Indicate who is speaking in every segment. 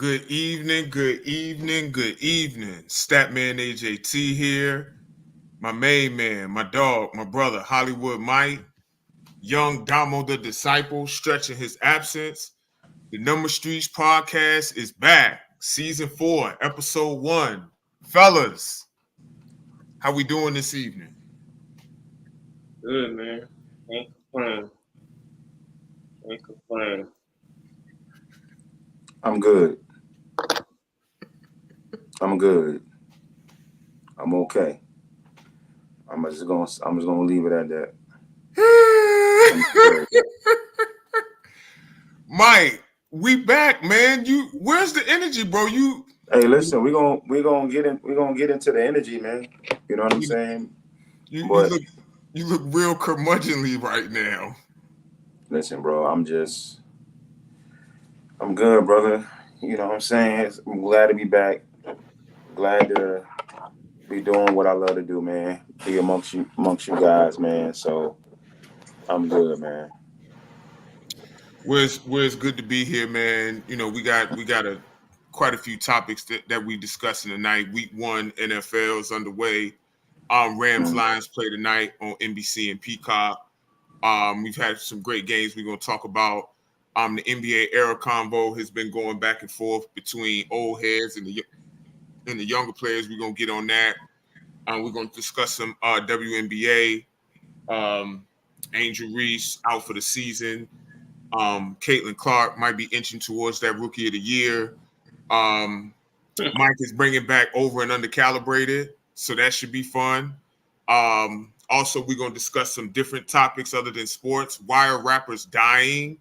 Speaker 1: Good evening, good evening, good evening. Statman AJT here. My main man, my dog, my brother, Hollywood Mike. Young Damo the Disciple, stretching his absence. The Number Streets podcast is back. Season 4, episode 1. Fellas, how we doing this evening?
Speaker 2: Good, man. Ain't complaining. Ain't complaining.
Speaker 3: I'm good. I'm good. I'm okay. I'm just gonna leave it at that.
Speaker 1: Mike, we back, man. Where's the energy, bro?
Speaker 3: Hey, listen, we're gonna get into the energy, man. You know what I'm saying?
Speaker 1: You look real curmudgeonly right now.
Speaker 3: Listen, bro, I'm good, brother. You know what I'm saying? I'm glad to be back. Glad to be doing what I love to do, man. Be amongst you guys, man. So I'm good, man.
Speaker 1: Where it's good to be here, man. You know, we got quite a few topics that we discussing tonight. Week 1 NFL is underway. Rams Lions play tonight on NBC and Peacock. We've had some great games we're gonna talk about. The NBA era convo has been going back and forth between old heads and the younger players. We're gonna get on that. We're gonna discuss some WNBA. Angel Reese out for the season. Caitlin Clark might be inching towards that Rookie of the Year. Mike is bringing back Over and Undercalibrated, so that should be fun. Also, we're going to discuss some different topics other than sports. Why are rappers dying?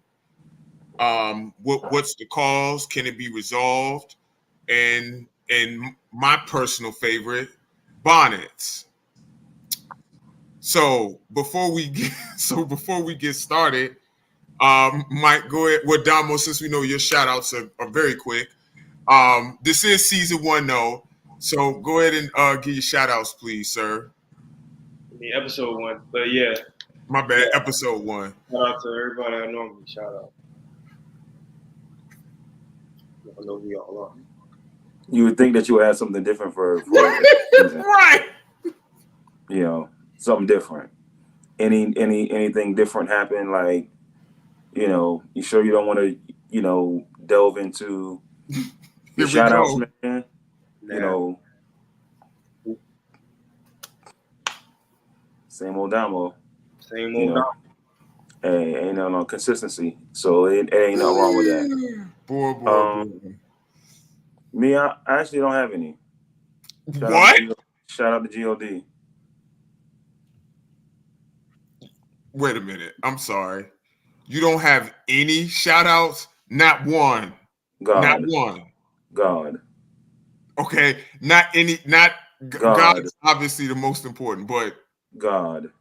Speaker 1: What's the cause? Can it be resolved? And my personal favorite, bonnets. So before we get started, Mike, go ahead. Well, Damo, since we know your shout outs are very quick. This is season 1 though. So go ahead and give your shout outs, please, sir.
Speaker 2: Episode 1. But yeah.
Speaker 1: My bad, yeah. Episode 1.
Speaker 2: Shout out to everybody I normally shout out. I know who y'all are.
Speaker 3: You would think that you would have something different for
Speaker 1: right.
Speaker 3: You know, something different. Anything different happen? Like, you know, you sure you don't want to, you know, delve into the shout outs, man? You know, same old Damo.
Speaker 2: Same old Damo.
Speaker 3: Hey, ain't no consistency. So it ain't nothing wrong with that.
Speaker 1: Boy.
Speaker 3: Me, I actually don't have any. Shout out to GOD.
Speaker 1: Wait a minute. I'm sorry. You don't have any shout outs? Not one.
Speaker 3: God.
Speaker 1: Not one.
Speaker 3: God.
Speaker 1: Okay. Not any. Not God. God is obviously the most important, but
Speaker 3: God.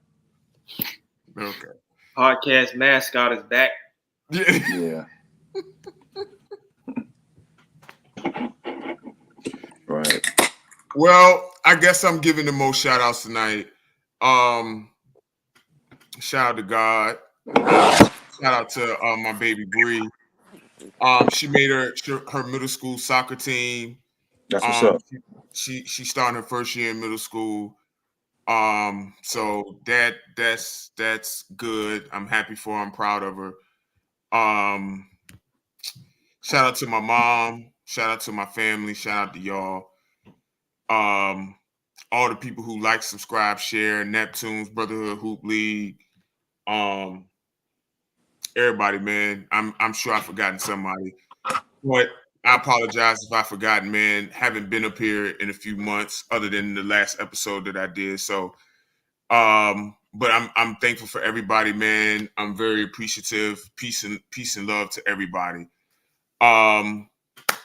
Speaker 1: Okay.
Speaker 2: Podcast mascot is back.
Speaker 3: Yeah. Right.
Speaker 1: Well, I guess I'm giving the most shout outs tonight. Shout out to God. Shout out to my baby Bree. She made her middle school soccer team.
Speaker 3: That's what's up.
Speaker 1: She started her first year in middle school. So that's good. I'm happy for her. I'm proud of her. Shout out to my mom. Shout out to my family. Shout out to y'all. All the people who like, subscribe, share, Neptune's Brotherhood Hoop League. Everybody, man. I'm sure I've forgotten somebody. But I apologize if I've forgotten, man. Haven't been up here in a few months, other than the last episode that I did. So, but I'm thankful for everybody, man. I'm very appreciative. Peace and love to everybody.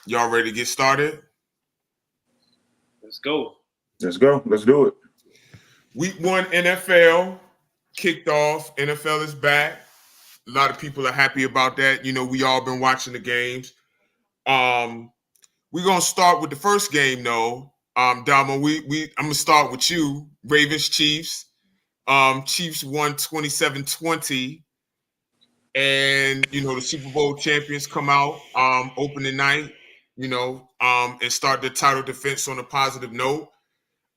Speaker 1: Y'all ready to get started?
Speaker 2: Let's go.
Speaker 3: Let's go. Let's do it.
Speaker 1: Week 1 NFL kicked off. NFL is back. A lot of people are happy about that. You know, we all been watching the games. We're gonna start with the first game, though. Damo, I'm gonna start with you. Ravens Chiefs. Chiefs won 27-20. And you know, the Super Bowl champions come out opening night. and start the title defense on a positive note.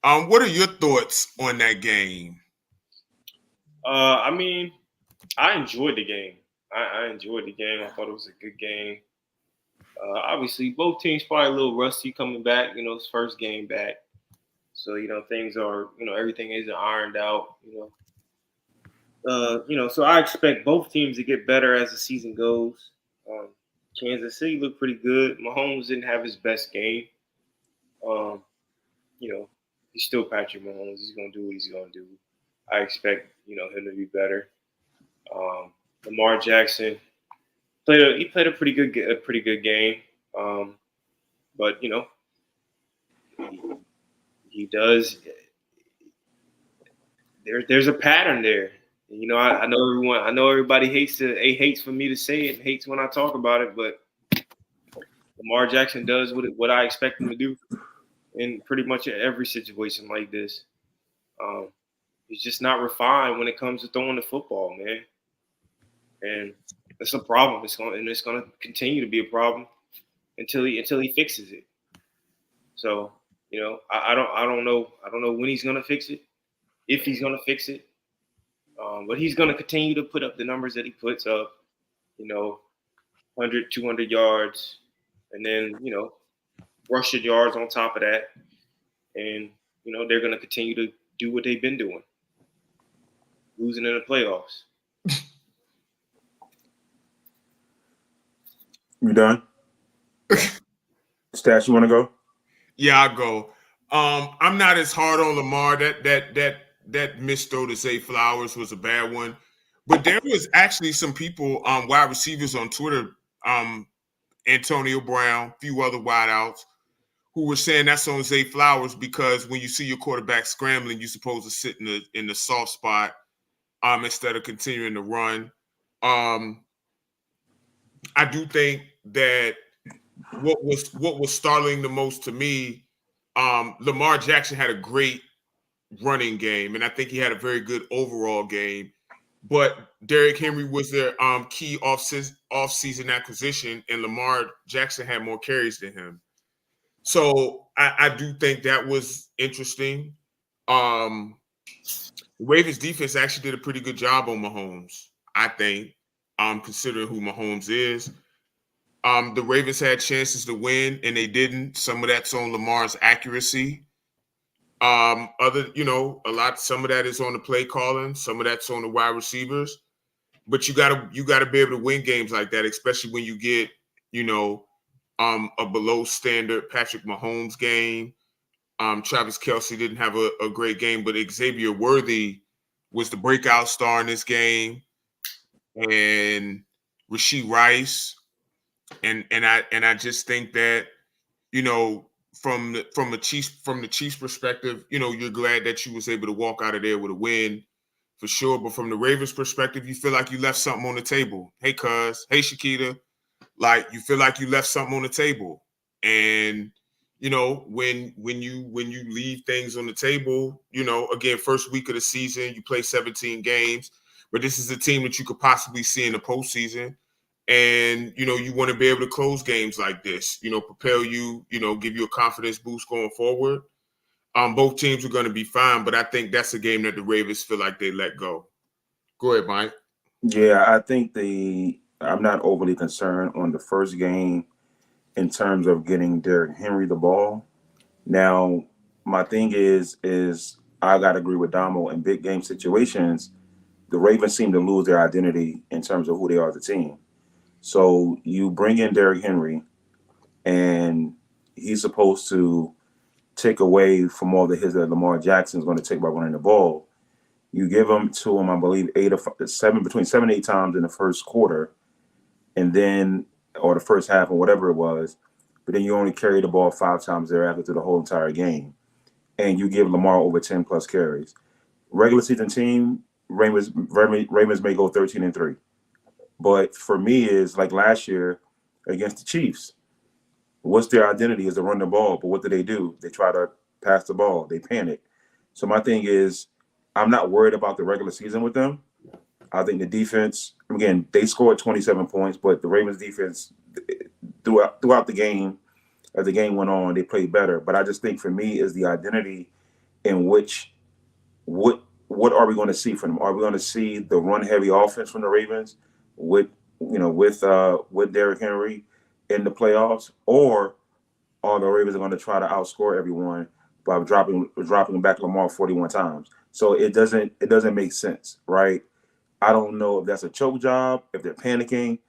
Speaker 1: What are your thoughts on that game?
Speaker 2: I mean, I enjoyed the game. I enjoyed the game. I thought it was a good game. Obviously, both teams probably a little rusty coming back. It's first game back, so things are everything isn't ironed out. So I expect both teams to get better as the season goes. Kansas City looked pretty good. Mahomes didn't have his best game. He's still Patrick Mahomes. He's gonna do what he's gonna do. I expect him to be better. Lamar Jackson played a pretty good game. But he does. There's a pattern there. I know everybody hates for me to say it, hates when I talk about it, but Lamar Jackson does what I expect him to do in pretty much every situation like this. He's just not refined when it comes to throwing the football, man. And it's a problem. It's going to continue to be a problem until he fixes it. So, I don't know when he's going to fix it, if he's going to fix it. But he's going to continue to put up the numbers that he puts up, 100, 200 yards, and then, rushing yards on top of that. And, they're going to continue to do what they've been doing, losing in the playoffs.
Speaker 3: You done? Stats, you want to go?
Speaker 1: Yeah, I'll go. I'm not as hard on Lamar. That missed throw to Zay Flowers was a bad one. But there was actually some people, wide receivers on Twitter, Antonio Brown, a few other wideouts, who were saying that's on Zay Flowers because when you see your quarterback scrambling, you're supposed to sit in the soft spot instead of continuing to run. I do think that what was startling the most to me, Lamar Jackson had a great running game, and I think he had a very good overall game. But Derrick Henry was their key off-season acquisition, and Lamar Jackson had more carries than him. So I do think that was interesting. Ravens defense actually did a pretty good job on Mahomes, I think, considering who Mahomes is. The Ravens had chances to win, and they didn't. Some of that's on Lamar's accuracy. Some of that is on the play calling. Some of that's on the wide receivers. But you gotta be able to win games like that, especially when you get, a below standard Patrick Mahomes game. Travis Kelce didn't have a great game, but Xavier Worthy was the breakout star in this game, and Rashee Rice, and I just think that, from the Chiefs perspective, you're glad that you was able to walk out of there with a win for sure. But from the Ravens perspective, you feel like you left something on the table. Hey, cuz, hey, Shakita, like you feel like you left something on the table. And when you leave things on the table, again, first week of the season, you play 17 games, but this is a team that you could possibly see in the postseason. And, you want to be able to close games like this, propel you, give you a confidence boost going forward. Both teams are going to be fine, but I think that's a game that the Ravens feel like they let go. Go ahead, Mike.
Speaker 3: Yeah, I think I'm not overly concerned on the first game in terms of getting Derrick Henry the ball. Now, my thing is I got to agree with Damo in big game situations. The Ravens seem to lose their identity in terms of who they are as a team. So you bring in Derrick Henry, and he's supposed to take away from all the hits that Lamar Jackson is going to take by running the ball. You give him to him, I believe, between 7 and 8 times in the first quarter, and then, or the first half or whatever it was, but then you only carry the ball 5 times thereafter through the whole entire game. And you give Lamar over 10 plus carries. Regular season team, Ravens may go 13-3. But for me, is like last year against the Chiefs. What's their identity is to run the ball, but what do? They try to pass the ball. They panic. So my thing is, I'm not worried about the regular season with them. I think the defense, again, they scored 27 points, but the Ravens defense throughout the game as the game went on, they played better. But I just think for me is the identity in which what are we going to see from them? Are we going to see the run heavy offense from the Ravens with Derrick Henry in the playoffs, or are the Ravens going to try to outscore everyone by dropping back Lamar 41 times? So it doesn't make sense, right? I don't know if that's a choke job, if they're panicking.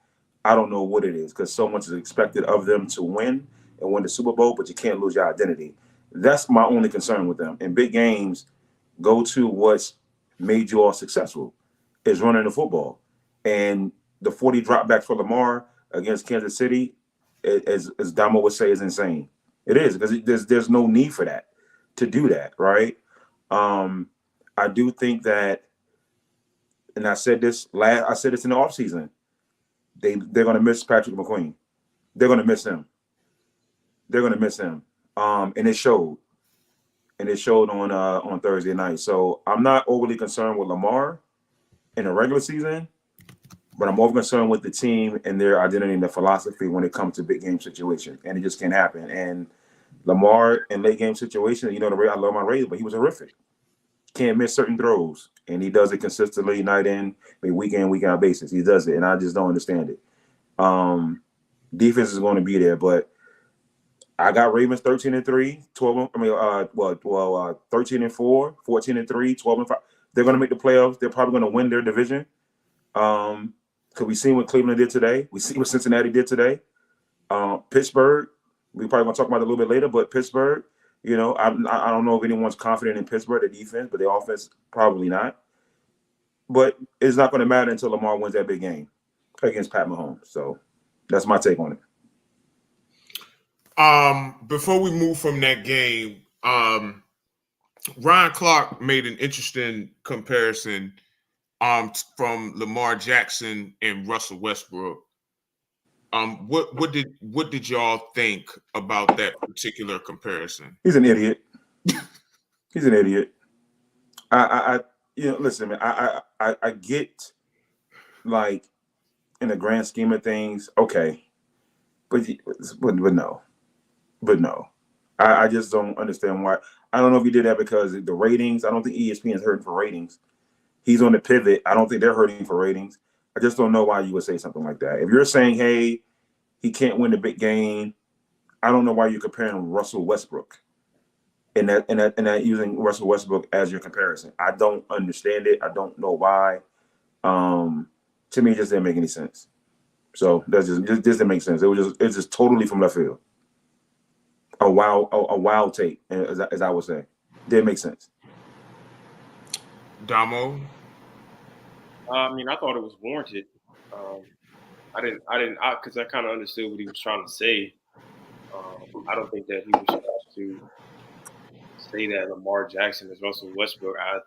Speaker 3: I don't know what it is, because so much is expected of them to win and win the Super Bowl, but you can't lose your identity. That's my only concern with them. In big games, go to what's made you all successful, is running the football. And the 40 dropbacks for Lamar against Kansas City, as Damo would say, is insane. It is, because there's no need for that, to do that, right? I do think that, and I said this in the offseason, they're going to miss Patrick McQueen. They're going to miss him. And it showed. And it showed on Thursday night. So I'm not overly concerned with Lamar in the regular season, but I'm more concerned with the team and their identity and their philosophy when it comes to big game situations. And it just can't happen. And Lamar in late game situations, I love my Ravens, but he was horrific. Can't miss certain throws. And he does it consistently, night in, week in, week out basis. He does it, and I just don't understand it. Defense is going to be there, but I got Ravens 13-3, 13-4, 14-3, 12-5. They're going to make the playoffs. They're probably going to win their division. Because we've seen what Cleveland did today. We see what Cincinnati did today. Pittsburgh, we probably going to talk about it a little bit later, but Pittsburgh, I don't know if anyone's confident in Pittsburgh, the defense, but the offense, probably not. But it's not going to matter until Lamar wins that big game against Pat Mahomes. So that's my take on it.
Speaker 1: Before we move from that game, Ryan Clark made an interesting comparison from Lamar Jackson and Russell Westbrook. What did y'all think about that particular comparison?
Speaker 3: He's an idiot. He's an idiot. Listen, man, I get, like, in the grand scheme of things, okay, but no. But no, I just don't understand why. I don't know if he did that because the ratings. I don't think ESPN is hurting for ratings. He's on the pivot. I don't think they're hurting for ratings. I just don't know why you would say something like that. If you're saying, hey, he can't win the big game, I don't know why you're comparing Russell Westbrook and that using Russell Westbrook as your comparison. I don't understand it. I don't know why. To me, it just didn't make any sense. So that just didn't make sense. It's just totally from left field. A wild take, as I would say. Didn't make sense.
Speaker 1: Damo?
Speaker 2: I thought it was warranted. I didn't, because I kind of understood what he was trying to say. I don't think that he was trying to say that Lamar Jackson is Russell Westbrook. I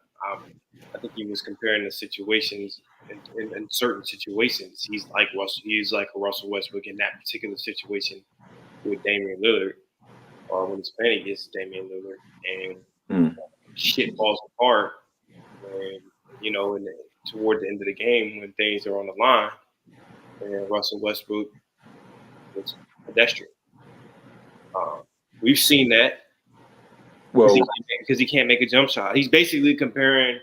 Speaker 2: think he was comparing the situations in certain situations. He's like a Russell Westbrook in that particular situation with Damian Lillard. Or when he's playing against Damian Lillard and shit falls apart, and toward the end of the game when things are on the line, and Russell Westbrook was pedestrian. We've seen that. Well, because he can't make a jump shot. He's basically comparing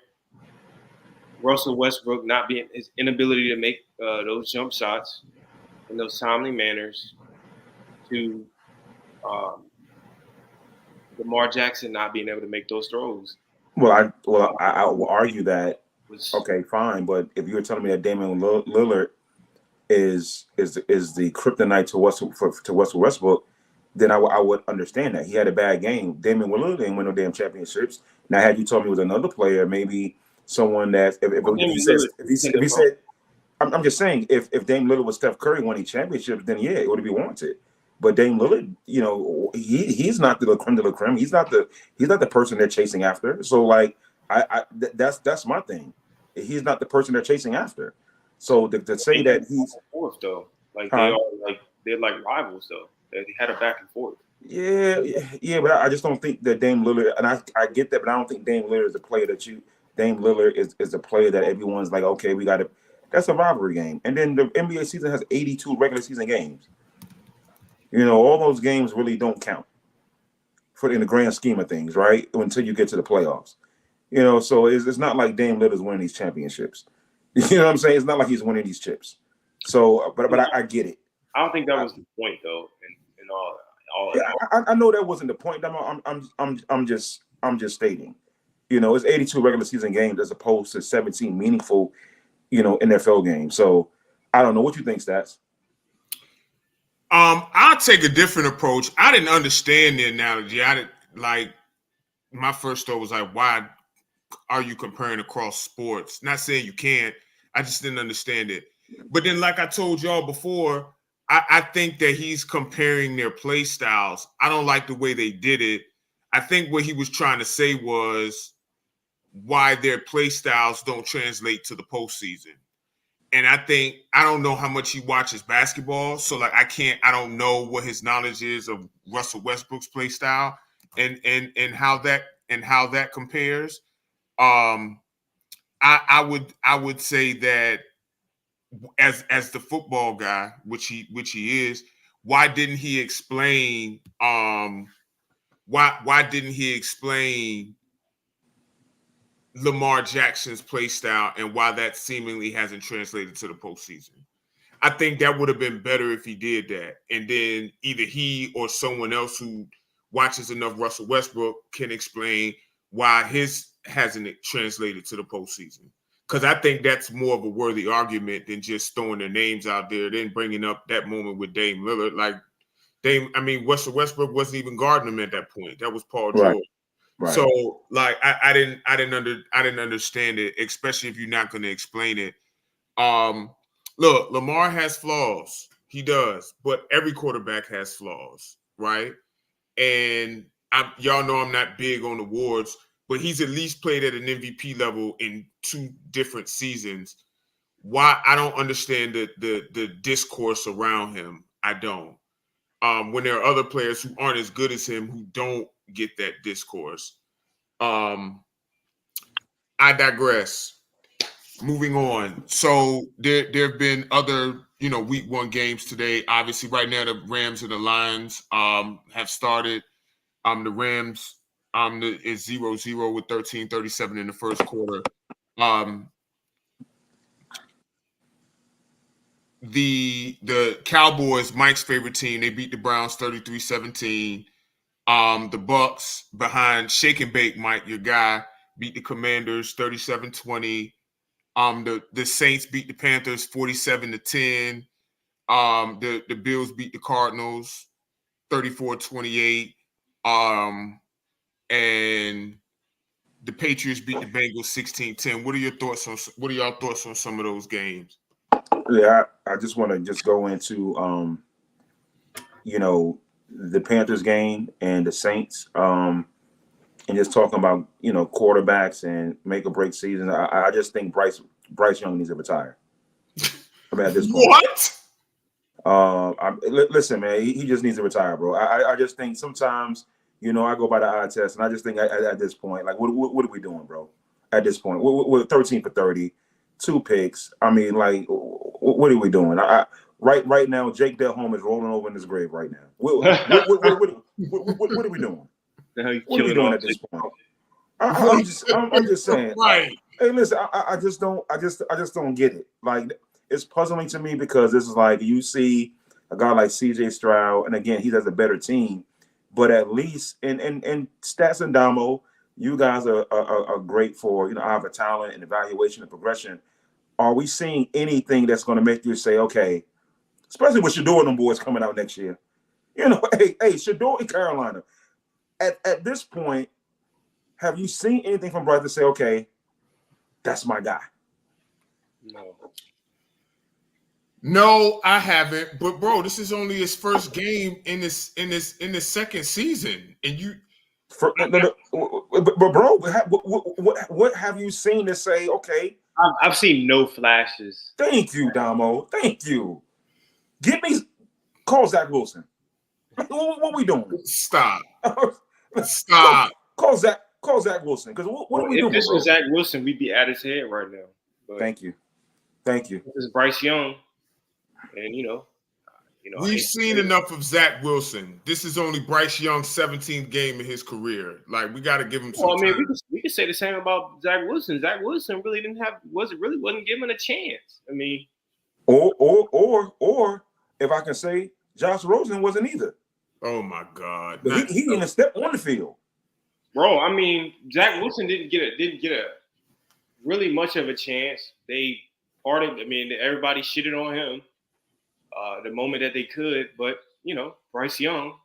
Speaker 2: Russell Westbrook not being his inability to make those jump shots in those timely manners to Lamar Jackson not being able to make those throws.
Speaker 3: I will argue that. Okay, fine, but if you were telling me that Damian Lillard is the kryptonite to Russell Westbrook, then I would understand that. He had a bad game. Damian Lillard didn't win no damn championships. Now, had you told me it was another player, maybe someone that if he said, I'm just saying, if Damian Lillard was Steph Curry winning championships, then yeah, it would be warranted. But Dame Lillard, he's not the creme de la creme. He's not the person they're chasing after. So like, that's my thing. He's not the person they're chasing after. So to say that he's
Speaker 2: fourth though, like they're like rivals though. They had a back and forth.
Speaker 3: Yeah, but I just don't think that Dame Lillard, and I get that, but I don't think Dame Lillard is the player Dame Lillard is a player that everyone's like, okay, we got to. That's a rivalry game, and then the NBA season has 82 regular season games. You know, all those games really don't count in the grand scheme of things, right? Until you get to the playoffs. You know, so it's not like Dame Lillard's winning these championships. You know what I'm saying? It's not like he's winning these chips. So, but I get it.
Speaker 2: I don't think that was the point, though. In all.
Speaker 3: Yeah, I know that wasn't the point. I'm just stating. You know, it's 82 regular season games as opposed to 17 meaningful, you know, NFL games. So I don't know what you think, Stats.
Speaker 1: I'll take a different approach. I didn't understand the analogy. I didn't like my first thought was like, why are you comparing across sports? Not saying you can't. I just didn't understand it. But then, like I told y'all before, I think that he's comparing their play styles. I don't like the way they did it. I think what he was trying to say was why their play styles don't translate to the postseason. And I don't know how much he watches basketball. So like, I don't know what his knowledge is of Russell Westbrook's play style and how that compares. I would say that as the football guy, which he is, why didn't he explain why didn't he explain Lamar Jackson's play style and why that seemingly hasn't translated to the postseason? I think that would have been better if he did that. And then either he or someone else who watches enough Russell Westbrook can explain why his hasn't translated to the postseason. Because I think that's more of a worthy argument than just throwing their names out there, then bringing up that moment with Dame Lillard. Like Russell Westbrook wasn't even guarding him at that point. That was Paul George.
Speaker 3: Right.
Speaker 1: So like I didn't understand it, especially if you're not going to explain it. Look, Lamar has flaws. He does, but every quarterback has flaws, right? And y'all know I'm not big on awards, but he's at least played at an MVP level in 2 different seasons. Why I don't understand the discourse around him. I don't. When there are other players who aren't as good as him who don't get that discourse. I digress. Moving on. So there have been other, week 1 games today. Obviously, right now the Rams and the Lions have started. The Rams is 0-0 with 13:37 in the first quarter. The Cowboys, Mike's favorite team, they beat the Browns 33-17. The Bucks behind Shake and Bake, Mike, your guy, beat the Commanders 37-20. The Saints beat the Panthers 47-10. The Bills beat the Cardinals 34-28. And the Patriots beat the Bengals 16-10. What are y'all thoughts on some of those games?
Speaker 3: Yeah, I just want to go into the Panthers game and the Saints, and just talking about quarterbacks and make or break season. I just think Bryce Young needs to retire. I mean, at this point,
Speaker 1: what?
Speaker 3: Listen, man, he just needs to retire, bro. I just think sometimes I go by the eye test, and I just think at this point, like, what are we doing, bro? At this point, we're 13 for 30, 2 picks. I mean, like, what are we doing? Right now, Jake Delhomme is rolling over in his grave right now. What are we doing? What are we doing at this point? I'm just saying.
Speaker 1: Right.
Speaker 3: Hey, listen, I just don't get it. Like, it's puzzling to me because this is like you see a guy like CJ Stroud, and again, he has a better team, but at least in Stats and Damo, you guys are great for eye for talent and evaluation and progression. Are we seeing anything that's going to make you say, okay, especially with Shador and them boys coming out next year? Hey, Shador in Carolina. At this point, have you seen anything from Bryce to say, okay, that's my guy?
Speaker 1: No, I haven't. But bro, this is only his first game in this second season, and you.
Speaker 3: But bro, what have you seen to say, okay?
Speaker 2: I've seen no flashes.
Speaker 3: Thank you, Damo. Thank you. Call Zach Wilson. What we doing?
Speaker 1: Stop.
Speaker 3: Call Zach Wilson. Because what are we doing?
Speaker 2: If this was Zach Wilson, we'd be at his head right now. But
Speaker 3: Thank you.
Speaker 2: This is Bryce Young, and
Speaker 1: We've seen enough of Zach Wilson. This is only Bryce Young's 17th game in his career. Like, we got to give him some time.
Speaker 2: We could say the same about Zach Wilson. Zach Wilson really wasn't given a chance. I mean,
Speaker 3: or if I can say, Josh Rosen wasn't either.
Speaker 1: Oh my God!
Speaker 3: But he didn't even step on the field,
Speaker 2: bro. I mean, Zach Wilson didn't get a really much of a chance. Everybody shitted on him the moment that they could, but Bryce Young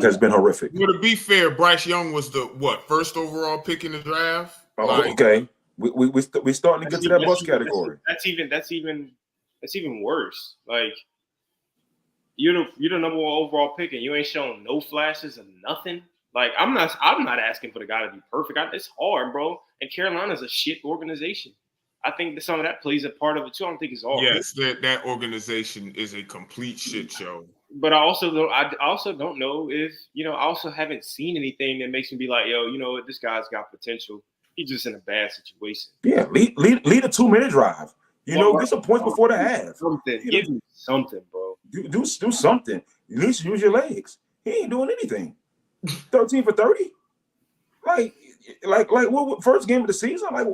Speaker 2: has been horrific.
Speaker 1: Well, to be fair, Bryce Young was the first overall pick in the draft.
Speaker 3: Okay, we starting to get to that bus category.
Speaker 2: That's even worse. Like, you're the number one overall pick, and you ain't shown no flashes of nothing. Like, I'm not asking for the guy to be perfect. It's hard, bro. And Carolina's a shit organization. I think that some of that plays a part of it too. I don't think it's all.
Speaker 1: Yes, that organization is a complete shit show.
Speaker 2: But I also don't know if I also haven't seen anything that makes me be like, yo, this guy's got potential. He's just in a bad situation.
Speaker 3: Yeah, lead a 2-minute drive. Get some points before the half.
Speaker 2: Give me something, bro.
Speaker 3: Do something. You need to use your legs. He ain't doing anything. 13 for 30. Like what first game of the season? Like,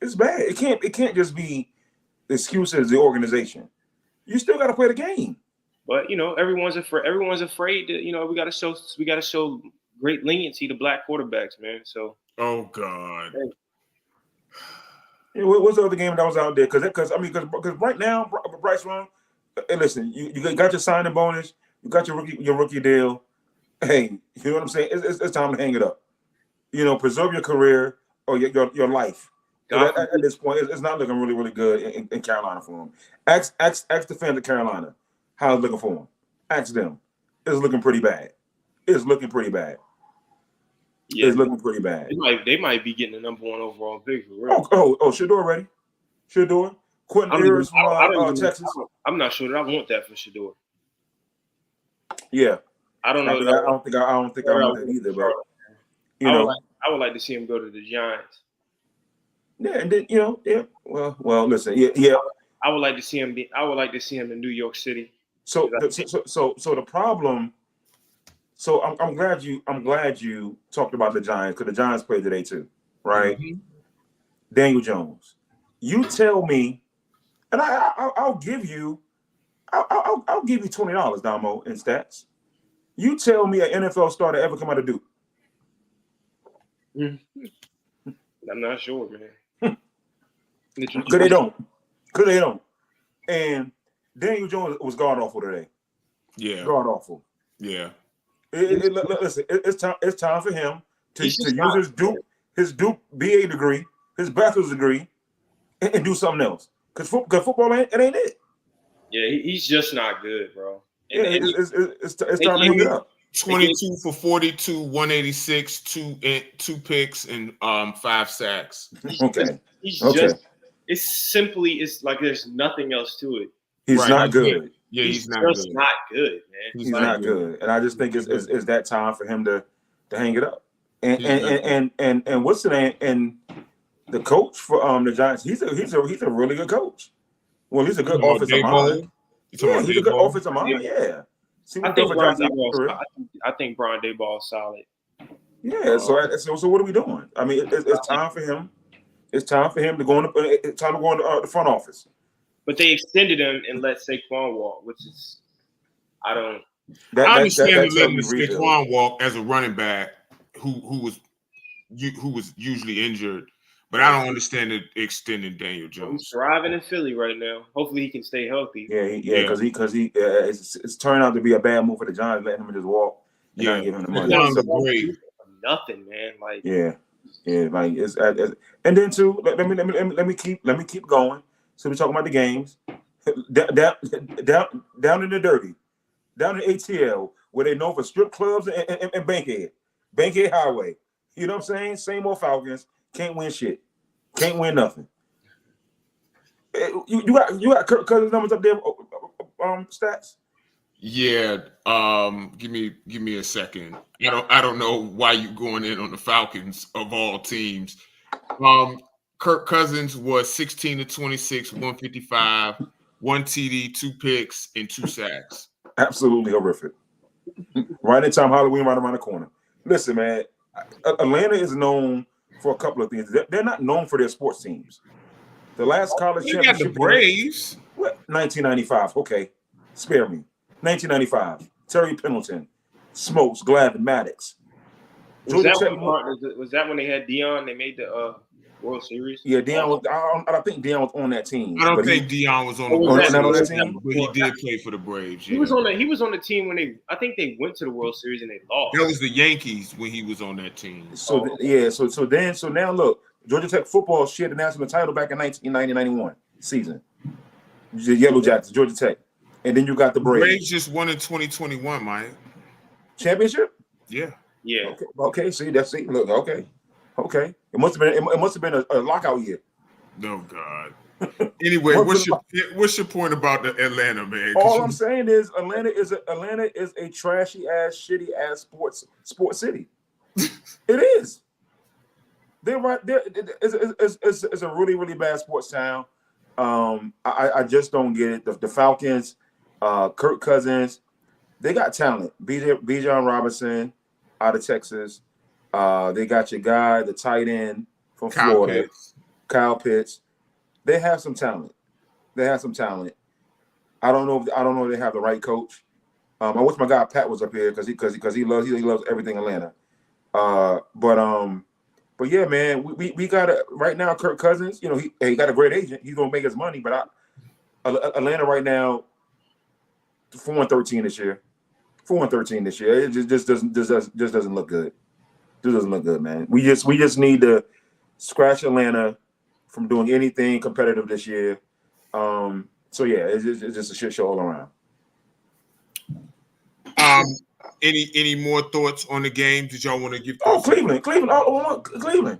Speaker 3: it's bad. It can't just be the excuse as the organization. You still got to play the game.
Speaker 2: But everyone's afraid that we got to show great leniency to black quarterbacks, man. So.
Speaker 1: Oh God.
Speaker 3: Hey, what's the other game that was out there? Because right now, Bryce Young. Hey, listen, you got your signing bonus, you got your rookie deal. Hey, you know what I'm saying? It's time to hang it up. Preserve your career or your life. At this point, it's not looking really, really good in Carolina for him. Ask the fans of Carolina how it's looking for him. Ask them. It's looking pretty bad. Yeah. It's looking pretty bad.
Speaker 2: They might be getting the number one overall pick for real.
Speaker 3: Oh, Shedeur ready? Shedeur? Quentin Ayers from Texas.
Speaker 2: I'm not sure that I want that for Shedeur.
Speaker 3: Yeah.
Speaker 2: I don't know.
Speaker 3: I don't think I want that either, bro.
Speaker 2: I would like to see him go to the Giants.
Speaker 3: Yeah, and then Well, listen, yeah.
Speaker 2: I would like to see him in New York City.
Speaker 3: So the problem. So I'm glad you talked about the Giants, because the Giants played today too, right? Mm-hmm. Daniel Jones. You tell me, and I'll give you $20, Damo, in stats. You tell me an NFL starter ever come out of Duke.
Speaker 2: Mm-hmm. I'm not sure, man.
Speaker 3: Because they don't. And Daniel Jones was god awful today.
Speaker 1: Yeah.
Speaker 3: God awful.
Speaker 1: Yeah.
Speaker 3: Listen, it's time for him to use his Duke BA degree, his bachelor's degree, and do something else. Because football ain't it.
Speaker 2: Yeah, he's just not good, bro.
Speaker 3: It's time to hang it up.
Speaker 1: 22 for 42, 186, two picks, and 5 sacks.
Speaker 2: It's like there's nothing else to it.
Speaker 3: He's not good.
Speaker 1: Yeah, he's not
Speaker 2: good, man.
Speaker 3: He's not good. And I just think it's that time for him to hang it up. And what's the name? And the coach for the Giants, he's a really good coach. Well, he's a good offensive mind. Yeah, he's a good offensive mind. Yeah.
Speaker 2: I think Brian Daboll is solid.
Speaker 3: Yeah. So what are we doing? I mean, it's time for him. It's time for him to go in. It's time to go in the front office.
Speaker 2: But they extended him and let Saquon walk, which is I
Speaker 1: understand letting Saquon walk as a running back who was usually injured, but I don't understand it extending Daniel Jones.
Speaker 2: He's thriving in Philly right now. Hopefully, he can stay healthy.
Speaker 3: Yeah, because it's turned out to be a bad move for the Giants, letting him just walk and not giving him the money.
Speaker 2: Nothing, man. Like
Speaker 3: like it's and then too. Let me keep going. So we're talking about the games down in the dirty, down in ATL, where they know for strip clubs and Bankhead Highway. You know what I'm saying? Same old Falcons. Can't win shit. Can't win nothing. You got Kirk Cousins numbers up there, stats?
Speaker 1: Yeah. Give me a second. I don't know why you going in on the Falcons of all teams. Kirk Cousins was 16 to 26, 155, 1 TD, 2 picks, and 2 sacks.
Speaker 3: Absolutely horrific. Right in time, Halloween right around the corner. Listen, man, Atlanta is known for a couple of things. They're not known for their sports teams. The last college
Speaker 1: You got the
Speaker 3: championship,
Speaker 1: Braves.
Speaker 3: what? 1995. Okay, spare me. 1995. Terry Pendleton, Smokes, Glavin, Maddox.
Speaker 2: Was that when they had Dion? They made the World Series.
Speaker 3: Yeah, Dion was. I don't think Dion was on that team.
Speaker 1: I don't think Dion was on the
Speaker 2: was
Speaker 1: World
Speaker 3: that
Speaker 1: Series,
Speaker 3: team?
Speaker 1: but he did play for the Braves. Yeah.
Speaker 2: He was on the team when they. I think they went to the World Series and they lost.
Speaker 1: That was the Yankees when he was on that team.
Speaker 3: So now look, Georgia Tech football shared the national title back in 1990-91 season. The Yellow Jackets, Georgia Tech, and then you got the Braves.
Speaker 1: Braves just won in 2021, Mike.
Speaker 3: Championship.
Speaker 1: Yeah.
Speaker 2: Yeah.
Speaker 3: Okay. See, that's it. Look. Okay. It must have been a lockout year.
Speaker 1: No God. Anyway, what's your point about the Atlanta, man?
Speaker 3: All I'm saying is Atlanta is a trashy ass, shitty ass sports city. It is. They're right there. It's a really, really bad sports town. I just don't get it. The Falcons, Kirk Cousins, they got talent. Bijan Robinson out of Texas. They got your guy, the tight end from Florida, Kyle Pitts. They have some talent. I don't know if they have the right coach. I wish my guy Pat was up here because he loves everything Atlanta. But yeah, man, we got right now. Kirk Cousins, you know, he got a great agent. He's gonna make his money. But Atlanta right now, 4-13 this year. 4-13 this year. It just doesn't look good. This doesn't look good, man. We just need to scratch Atlanta from doing anything competitive this year. So yeah, it's just a shit show all around.
Speaker 1: Any more thoughts on the game? Did y'all want to give?
Speaker 3: Cleveland. Cleveland.
Speaker 2: Oh, yeah.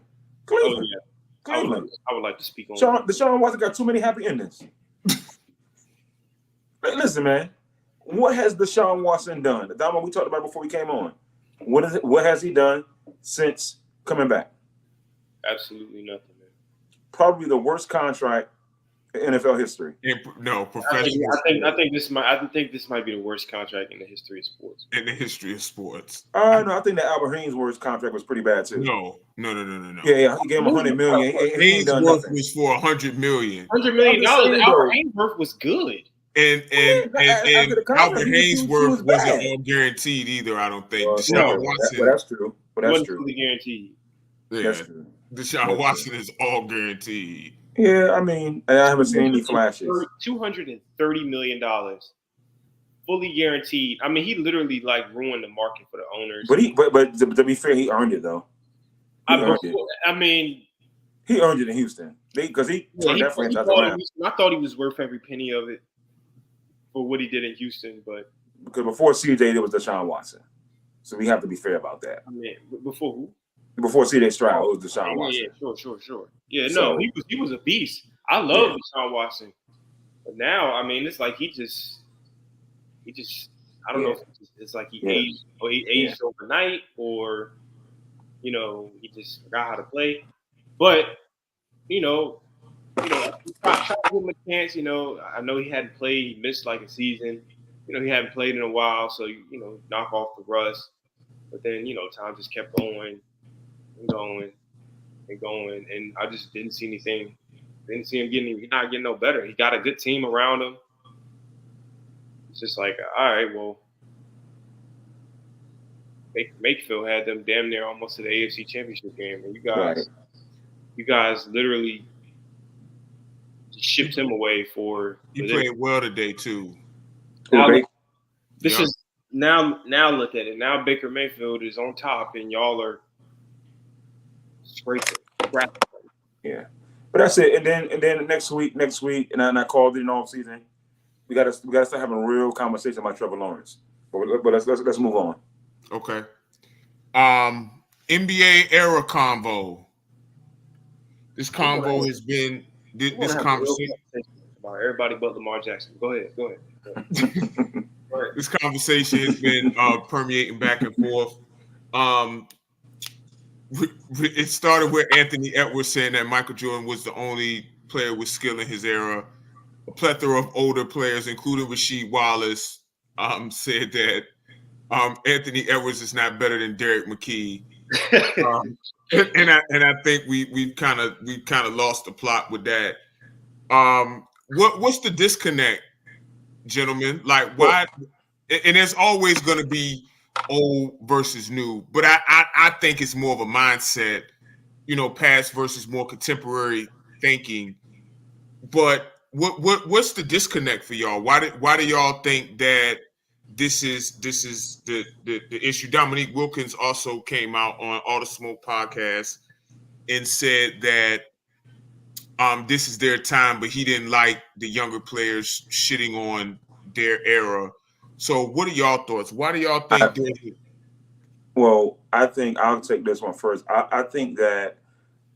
Speaker 3: Cleveland.
Speaker 2: I would like to speak on
Speaker 3: Deshaun Watson got too many happy endings. Listen, man. What has Deshaun Watson done? The Damo we talked about before we came on. What has he done since coming back?
Speaker 2: Absolutely nothing, man.
Speaker 3: Probably the worst contract in NFL history.
Speaker 1: Professional.
Speaker 2: I think this might be the worst contract in the history of sports.
Speaker 1: In the history of sports.
Speaker 3: No, I think that Albert Haynesworth's contract was pretty bad too.
Speaker 1: No.
Speaker 3: Yeah, he gave him $100 million.
Speaker 1: Haynesworth was for $100 million.
Speaker 2: $100 million. Albert Haynesworth was good.
Speaker 1: And Albert Haynesworth wasn't all guaranteed either. I don't think.
Speaker 3: Deshaun Watson. But that's true.
Speaker 2: Wasn't fully guaranteed.
Speaker 1: Yeah, that's true. Deshaun Watson is all guaranteed.
Speaker 3: Yeah, I mean, I haven't seen any flashes.
Speaker 2: $230 million, fully guaranteed. I mean, he literally ruined the market for the owners.
Speaker 3: But to be fair, he earned it though. He earned it in Houston because he turned that franchise around.
Speaker 2: I thought he was worth every penny of it for what he did in Houston, but
Speaker 3: because before CJ there was Deshaun Watson, so we have to be fair about that.
Speaker 2: I mean, before who?
Speaker 3: Before CJ Stroud, it was Deshaun Watson.
Speaker 2: Yeah, sure. Yeah, so, no, he was a beast. I love Deshaun Watson, but now I mean, it's like he just I don't know if it's like he aged overnight or he just forgot how to play. But try to give him a chance. I know he hadn't played. He missed a season. He hadn't played in a while, so knock off the rust. But then time just kept going. And going, and I just didn't see anything. Didn't see him not getting no better. He got a good team around him. It's just all right, well, Baker Mayfield had them damn near almost to the AFC Championship game, and you guys literally just shipped him away for.
Speaker 1: He played well today too.
Speaker 2: Now look at it. Now Baker Mayfield is on top, and y'all are.
Speaker 3: Yeah, but that's it. And then next week, and I called it in off season. We gotta start having a real conversation about Trevor Lawrence. But let's move on.
Speaker 1: Okay. NBA era convo. This convo has been this conversation
Speaker 2: about everybody but Lamar Jackson. Go ahead.
Speaker 1: This conversation has been permeating back and forth. It started with Anthony Edwards saying that Michael Jordan was the only player with skill in his era. a plethora of older players, including Rasheed Wallace, said that Anthony Edwards is not better than Derek McKee. And I think we've kind of lost the plot with that. What's the disconnect, gentlemen? Like, why? And there's always going to be old versus new, but I think it's more of a mindset, past versus more contemporary thinking. But what's the disconnect for y'all? Why do y'all think that this is the issue? Dominique Wilkins also came out on All the Smoke podcast and said that this is their time, but he didn't like the younger players shitting on their era. So what are y'all thoughts? Why do y'all think
Speaker 3: Well, I think I'll take this one first. I think that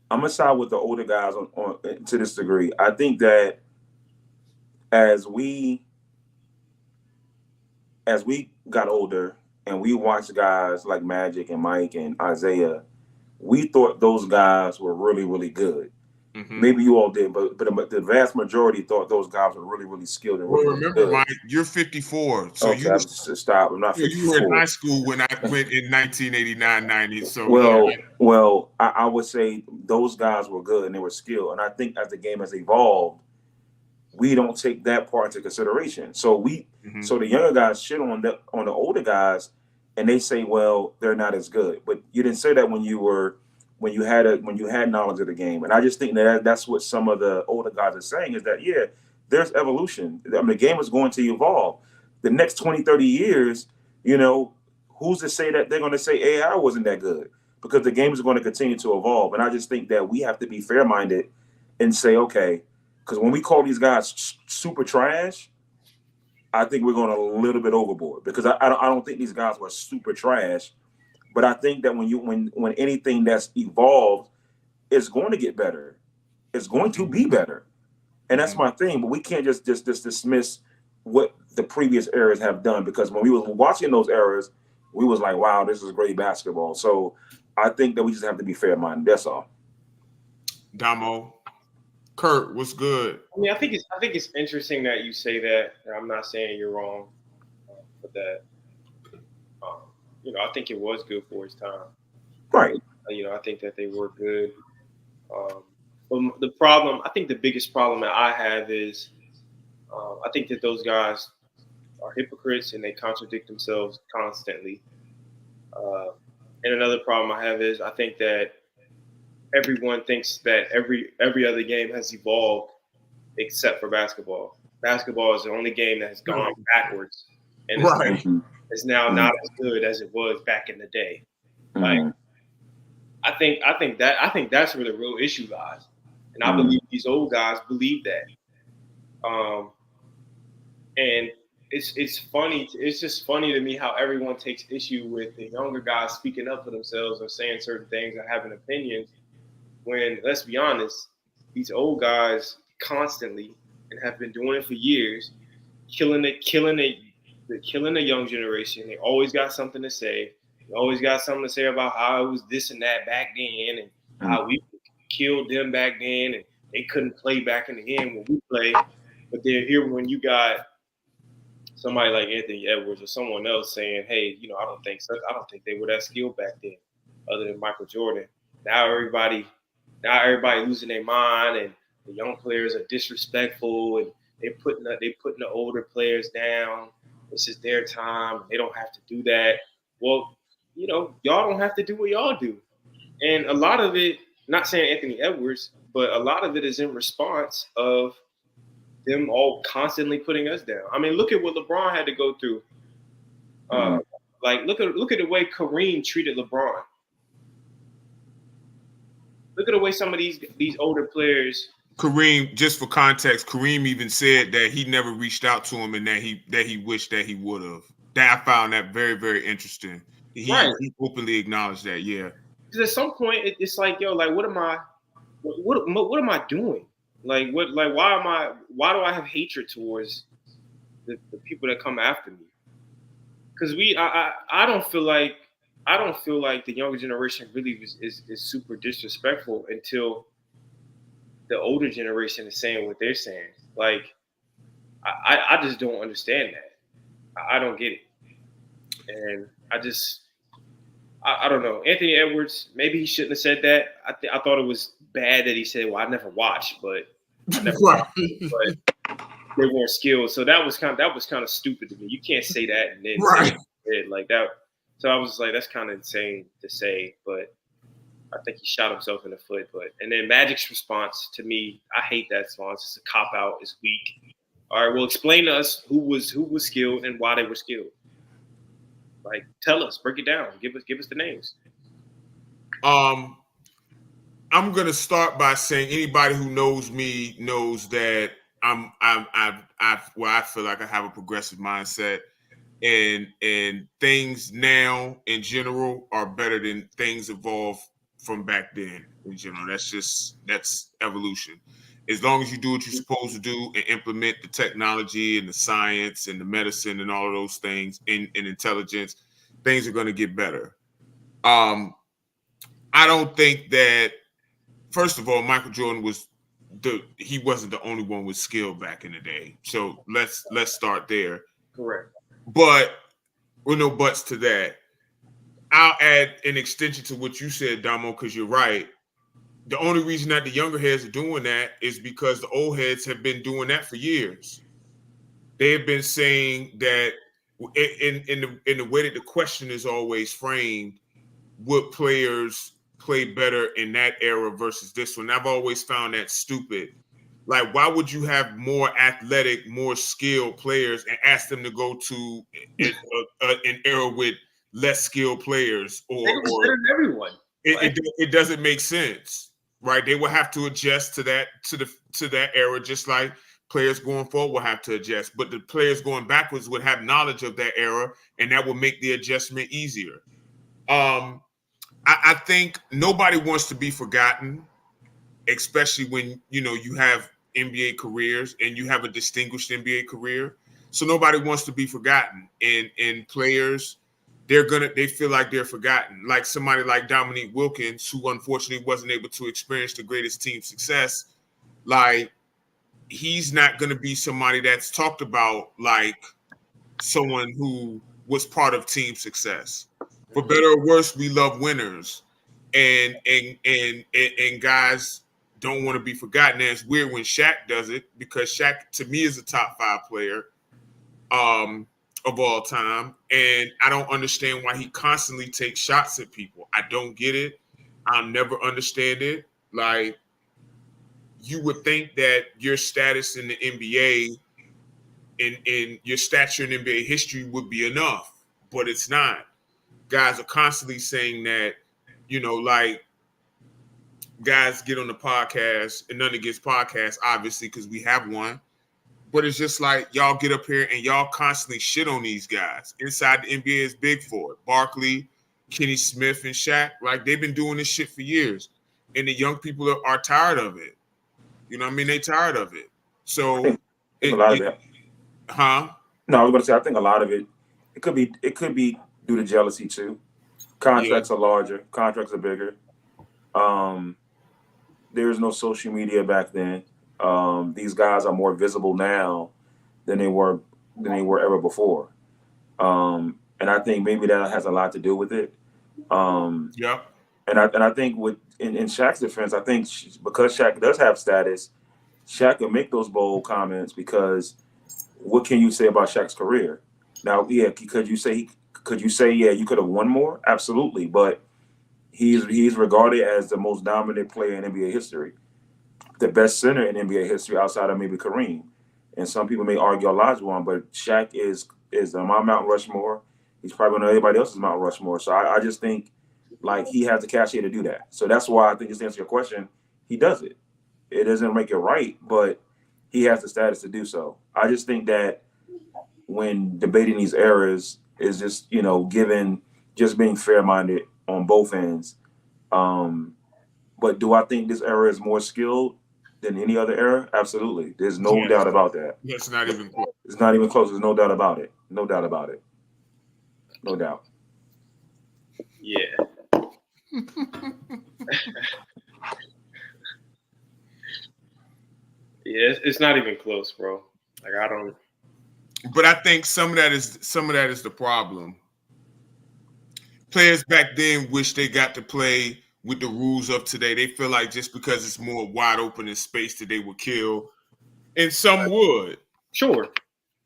Speaker 3: I'm gonna side with the older guys on to this degree. I think that as we got older and we watched guys like Magic and Mike and Isaiah, we thought those guys were really, really good. Mm-hmm. Maybe you all did, but the vast majority thought those guys were really, really skilled and really,
Speaker 1: remember,
Speaker 3: good.
Speaker 1: Mike, you're 54, so
Speaker 3: okay, stop. I'm not 54.
Speaker 1: You were in high school when I went in 1989, 90. So
Speaker 3: well, I would say those guys were good and they were skilled, and I think as the game has evolved, we don't take that part into consideration. So so the younger guys shit on the older guys, and they say, well, they're not as good. But you didn't say that when you had knowledge of the game. And I just think that's what some of the older guys are saying is that, yeah, there's evolution. I mean, the game is going to evolve. The next 20, 30 years, who's to say that they're going to say AI wasn't that good? Because the game is going to continue to evolve. And I just think that we have to be fair-minded and say, okay, because when we call these guys super trash, I think we're going a little bit overboard. Because I don't think these guys were super trash. But I think that when anything that's evolved is going to get better, it's going to be better, and that's my thing. But we can't just dismiss what the previous eras have done, because when we was watching those eras, we was like, wow, this is great basketball. So I think that we just have to be fair-minded. That's all.
Speaker 1: Damo, Kurt, what's good?
Speaker 2: I mean, I think it's interesting that you say that. And I'm not saying you're wrong, but that. I think it was good for its time.
Speaker 3: Right.
Speaker 2: I think that they were good. But I think the biggest problem that I have is I think that those guys are hypocrites and they contradict themselves constantly. And another problem I have is I think that everyone thinks that every other game has evolved except for basketball. Basketball is the only game that has gone backwards. And it's now not as good as it was back in the day. Like, I think that's where the real issue lies, and I believe these old guys believe that. And it's funny. It's just funny to me how everyone takes issue with the younger guys speaking up for themselves or saying certain things or having opinions. When, let's be honest, these old guys constantly and have been doing it for years, killing the young generation. They always got something to say. They always got something to say about how it was this and that back then, and how we killed them back then, and they couldn't play back in the end when we played. But they're here when you got somebody like Anthony Edwards or someone else saying, "Hey, I don't think they were that skilled back then, other than Michael Jordan." Now everybody losing their mind, and the young players are disrespectful, and they're putting the older players down. This is their time. They don't have to do that. Well, y'all don't have to do what y'all do. And a lot of it, not saying Anthony Edwards, but a lot of it is in response of them all constantly putting us down. I mean, look at what LeBron had to go through. Like, look at the way Kareem treated LeBron. Look at the way some of these older players.
Speaker 1: Kareem, just for context, Kareem even said that he never reached out to him and that he wished that he would have. That I found that very, very interesting. He openly acknowledged that, yeah.
Speaker 2: Because at some point it's like, yo, like what am I doing? Like why do I have hatred towards the people that come after me? Because I don't feel like the younger generation really is super disrespectful until the older generation is saying what they're saying. Like, I just don't understand that. I don't get it, and I don't know. Anthony Edwards, maybe he shouldn't have said that. I thought it was bad that he said, "Well, I never watched," but I never watched, but they weren't skilled. So that was kind of stupid to me. You can't say that and then say it like that. So I was like, that's kind of insane to say, but I think he shot himself in the foot. And then Magic's response to me, I hate that response. It's a cop out. It's weak. All right, well, explain to us who was skilled and why they were skilled. Like, tell us, break it down, give us the names.
Speaker 1: I'm gonna start by saying anybody who knows me knows that I feel like I have a progressive mindset, and things now in general are better than things evolved from back then in general. That's evolution. As long as you do what you're supposed to do and implement the technology and the science and the medicine and all of those things and intelligence, things are going to get better. I don't think that, first of all, Michael Jordan he wasn't the only one with skill back in the day. So let's start there.
Speaker 2: Correct.
Speaker 1: But with no buts to that, I'll add an extension to what you said, Damo, because you're right. The only reason that the younger heads are doing that is because the old heads have been doing that for years. They have been saying that in the way that the question is always framed, would players play better in that era versus this one? I've always found that stupid. Like, why would you have more athletic, more skilled players and ask them to go to an era with less skilled players? Or
Speaker 2: everyone.
Speaker 1: It doesn't make sense, right? They will have to adjust to that era, just like players going forward will have to adjust. But the players going backwards would have knowledge of that era, and that will make the adjustment easier. I think nobody wants to be forgotten, especially when you have NBA careers and you have a distinguished NBA career. So nobody wants to be forgotten. And players, they feel like they're forgotten. Like somebody like Dominique Wilkins, who unfortunately wasn't able to experience the greatest team success. Like, he's not going to be somebody that's talked about like someone who was part of team success. For better or worse, we love winners, and guys don't want to be forgotten. And it's weird when Shaq does it, because Shaq to me is a top 5 player of all time, and I don't understand why he constantly takes shots at people. I don't get it. I'll never understand it. Like, you would think that your status in the NBA and your stature in NBA history would be enough, but it's not. Guys are constantly saying that, like, guys get on the podcast, and none against podcasts, obviously, because we have one. But it's just like, y'all get up here and y'all constantly shit on these guys. Inside the NBA is big for it. Barkley, Kenny Smith, and Shaq, like, they've been doing this shit for years. And the young people are tired of it. You know what I mean? They tired of it. So,
Speaker 3: a lot of it.
Speaker 1: Huh?
Speaker 3: No, I was going to say, I think a lot of it could be due to jealousy too. Contracts are larger. Contracts are bigger. There was no social media back then. These guys are more visible now than they were ever before. And I think maybe that has a lot to do with it.
Speaker 1: Yeah.
Speaker 3: And I think in Shaq's defense, I think because Shaq does have status, Shaq can make those bold comments, because what can you say about Shaq's career? Now, yeah, could you say you could have won more? Absolutely, but he's regarded as the most dominant player in NBA history, the best center in NBA history outside of maybe Kareem. And some people may argue Elijah one, but Shaq is on my Mount Rushmore. He's probably on everybody else's Mount Rushmore. So I just think, like, he has the cachet to do that. So that's why I think, just to answer your question, he does it. It doesn't make it right, but he has the status to do so. I just think that when debating these eras is just, just being fair-minded on both ends. But do I think this era is more skilled than any other era? Absolutely. There's no doubt about that.
Speaker 1: It's not even close.
Speaker 3: It's not even close. There's no doubt about it. No doubt about it. No doubt.
Speaker 2: Yeah. Yeah, it's not even close, bro. Like I don't.
Speaker 1: But I think some of that is the problem. Players back then wish they got to play with the rules of today. They feel like just because it's more wide open in space that they would kill, and some would.
Speaker 2: Sure.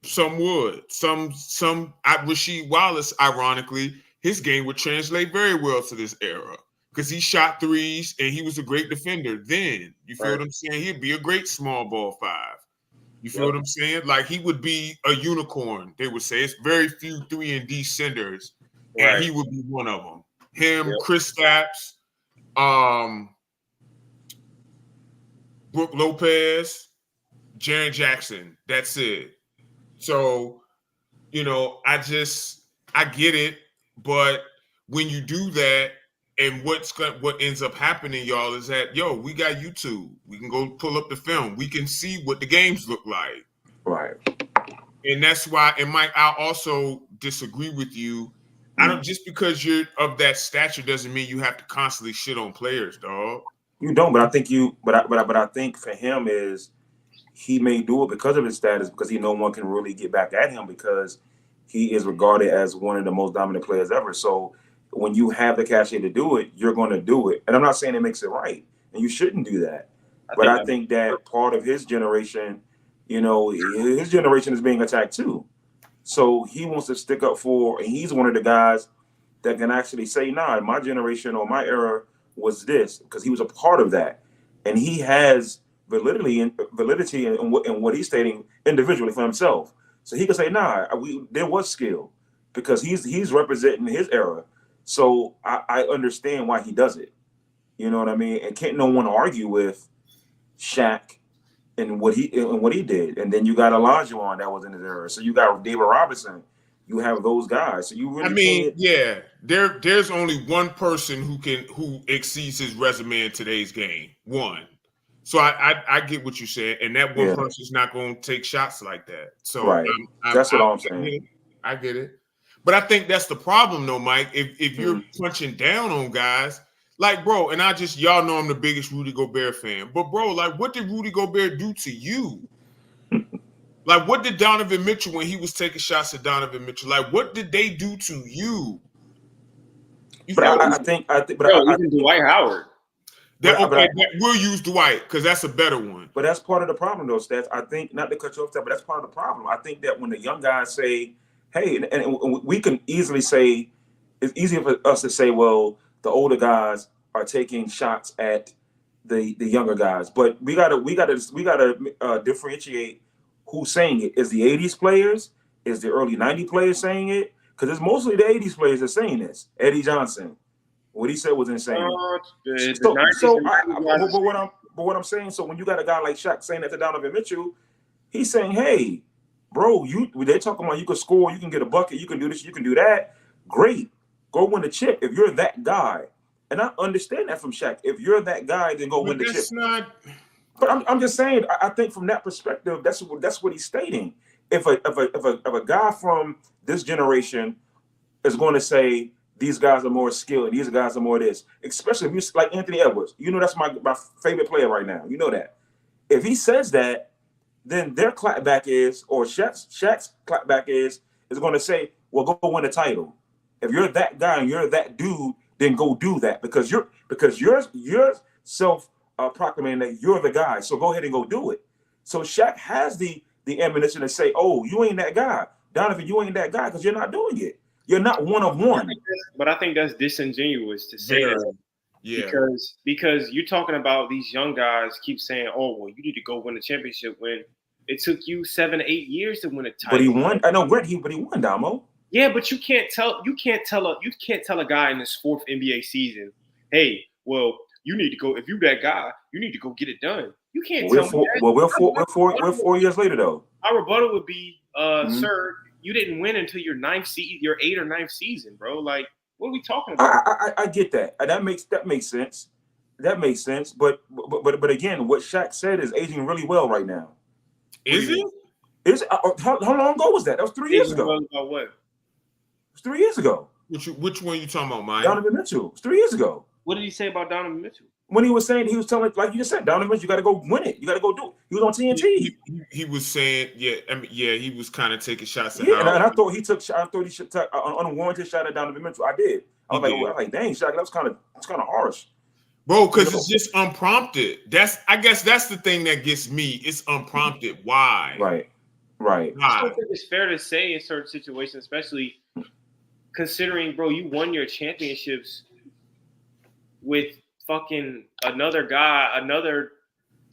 Speaker 1: Some would. Some. Rasheed Wallace, ironically, his game would translate very well to this era because he shot threes and he was a great defender. Then you feel what I'm saying? He'd be a great small ball five. You feel what I'm saying? Like he would be a unicorn. They would say it's very few 3-and-D centers, and he would be one of them. Him, Chris Stapps, Brook Lopez, Jaren Jackson. That's it. So, I get it, but when you do that, and what ends up happening, y'all, is that we got YouTube. We can go pull up the film. We can see what the games look like.
Speaker 3: Right.
Speaker 1: And that's why, and Mike, I also disagree with you. I don't just because you're of that stature doesn't mean you have to constantly shit on players, dog.
Speaker 3: You don't, but I think but I think for him is he may do it because of his status, because no one can really get back at him because he is regarded as one of the most dominant players ever. So when you have the cachet to do it, you're going to do it. And I'm not saying it makes it right, and you shouldn't do that. I think that part of his generation, his generation is being attacked too. So he wants to stick up for, and he's one of the guys that can actually say, nah, my generation or my era was this, because he was a part of that. And he has validity in what he's stating individually for himself. So he can say, nah, there was skill because he's representing his era. So I understand why he does it. You know what I mean? And can't no one argue with Shaq and what he did. And then you got Olajuwon that was in his era. So you got David Robinson. You have those guys. So you really
Speaker 1: there's only one person who exceeds his resume in today's game. One. So I get what you said, and that one person's not going to take shots like that. So
Speaker 3: that's what I'm saying.
Speaker 1: I get it. But I think that's the problem, though, Mike. If you're punching down on guys, like, bro, and y'all know I'm the biggest Rudy Gobert fan, but, bro, like, what did Rudy Gobert do to you? Like, what did Donovan Mitchell, when he was taking shots at Donovan Mitchell, like, what did they do to you?
Speaker 3: I think
Speaker 2: even Dwight Howard.
Speaker 1: We'll use Dwight because that's a better one.
Speaker 3: But that's part of the problem, though, Steph. I think, not to cut you off, but that's part of the problem. I think that when the young guys say, hey, and we can easily say, it's easier for us to say, well, the older guys are taking shots at the younger guys, but we gotta differentiate who's saying it. Is the 80s players? Is the early 90s players saying it? Because it's mostly the 80s players that are saying this. Eddie Johnson, what he said was insane. But what I'm saying, so when you got a guy like Shaq saying that to Donovan Mitchell, he's saying, hey, bro, they're talking about you can score, you can get a bucket, you can do this, you can do that. Great. Go win the chip if you're that guy. And I understand that from Shaq. If you're that guy, then go win the chip. But I'm just saying, I think from that perspective, that's what he's stating. If a guy from this generation is going to say these guys are more skilled, these guys are more this, especially if you like Anthony Edwards, that's my favorite player right now. You know that. If he says that, then their clapback is, or Shaq's clapback is going to say, well, go win a title. If you're that guy and you're that dude, then go do that because you're self proclaiming that you're the guy. So go ahead and go do it. So Shaq has the ammunition to say, oh, you ain't that guy. Donovan, you ain't that guy because you're not doing it. You're not one of one.
Speaker 2: But I think that's disingenuous to say that.
Speaker 1: Yeah.
Speaker 2: Because you're talking about these young guys keep saying, oh, well, you need to go win a championship when it took you 7 to 8 years to win a title.
Speaker 3: But he won. I know, Brent, but he won, Damo.
Speaker 2: Yeah, but you can't tell a guy in his 4th NBA season, hey, well, you need to go. If you that guy, you need to go get it done. You can't tell me that.
Speaker 3: Well, we're 4 years later though.
Speaker 2: Our rebuttal would be, sir, you didn't win until your 8th or 9th season, bro. Like, what are we talking about?
Speaker 3: I get that. That makes sense. That makes sense. But again, what Shaq said is aging really well right now.
Speaker 1: Is it?
Speaker 3: How long ago was that? That was 3 years ago.
Speaker 2: About what?
Speaker 3: It was 3 years ago.
Speaker 1: Which one you talking about, Mike?
Speaker 3: Donovan Mitchell. It was 3 years ago.
Speaker 2: What did he say about Donovan Mitchell?
Speaker 3: When he was saying, he was telling, like you just said, Donovan Mitchell, you got to go win it. You got to go do it. He was on TNT.
Speaker 1: He was saying, he was kind of taking shots at
Speaker 3: and I thought he took an unwarranted shot at Donovan Mitchell. I did. I was like, dang, Shaq, that was kind of harsh.
Speaker 1: Bro, because it's just unprompted. I guess that's the thing that gets me. It's unprompted. Why?
Speaker 3: Right.
Speaker 2: I don't think it's fair to say in certain situations, especially considering, bro, you won your championships with fucking another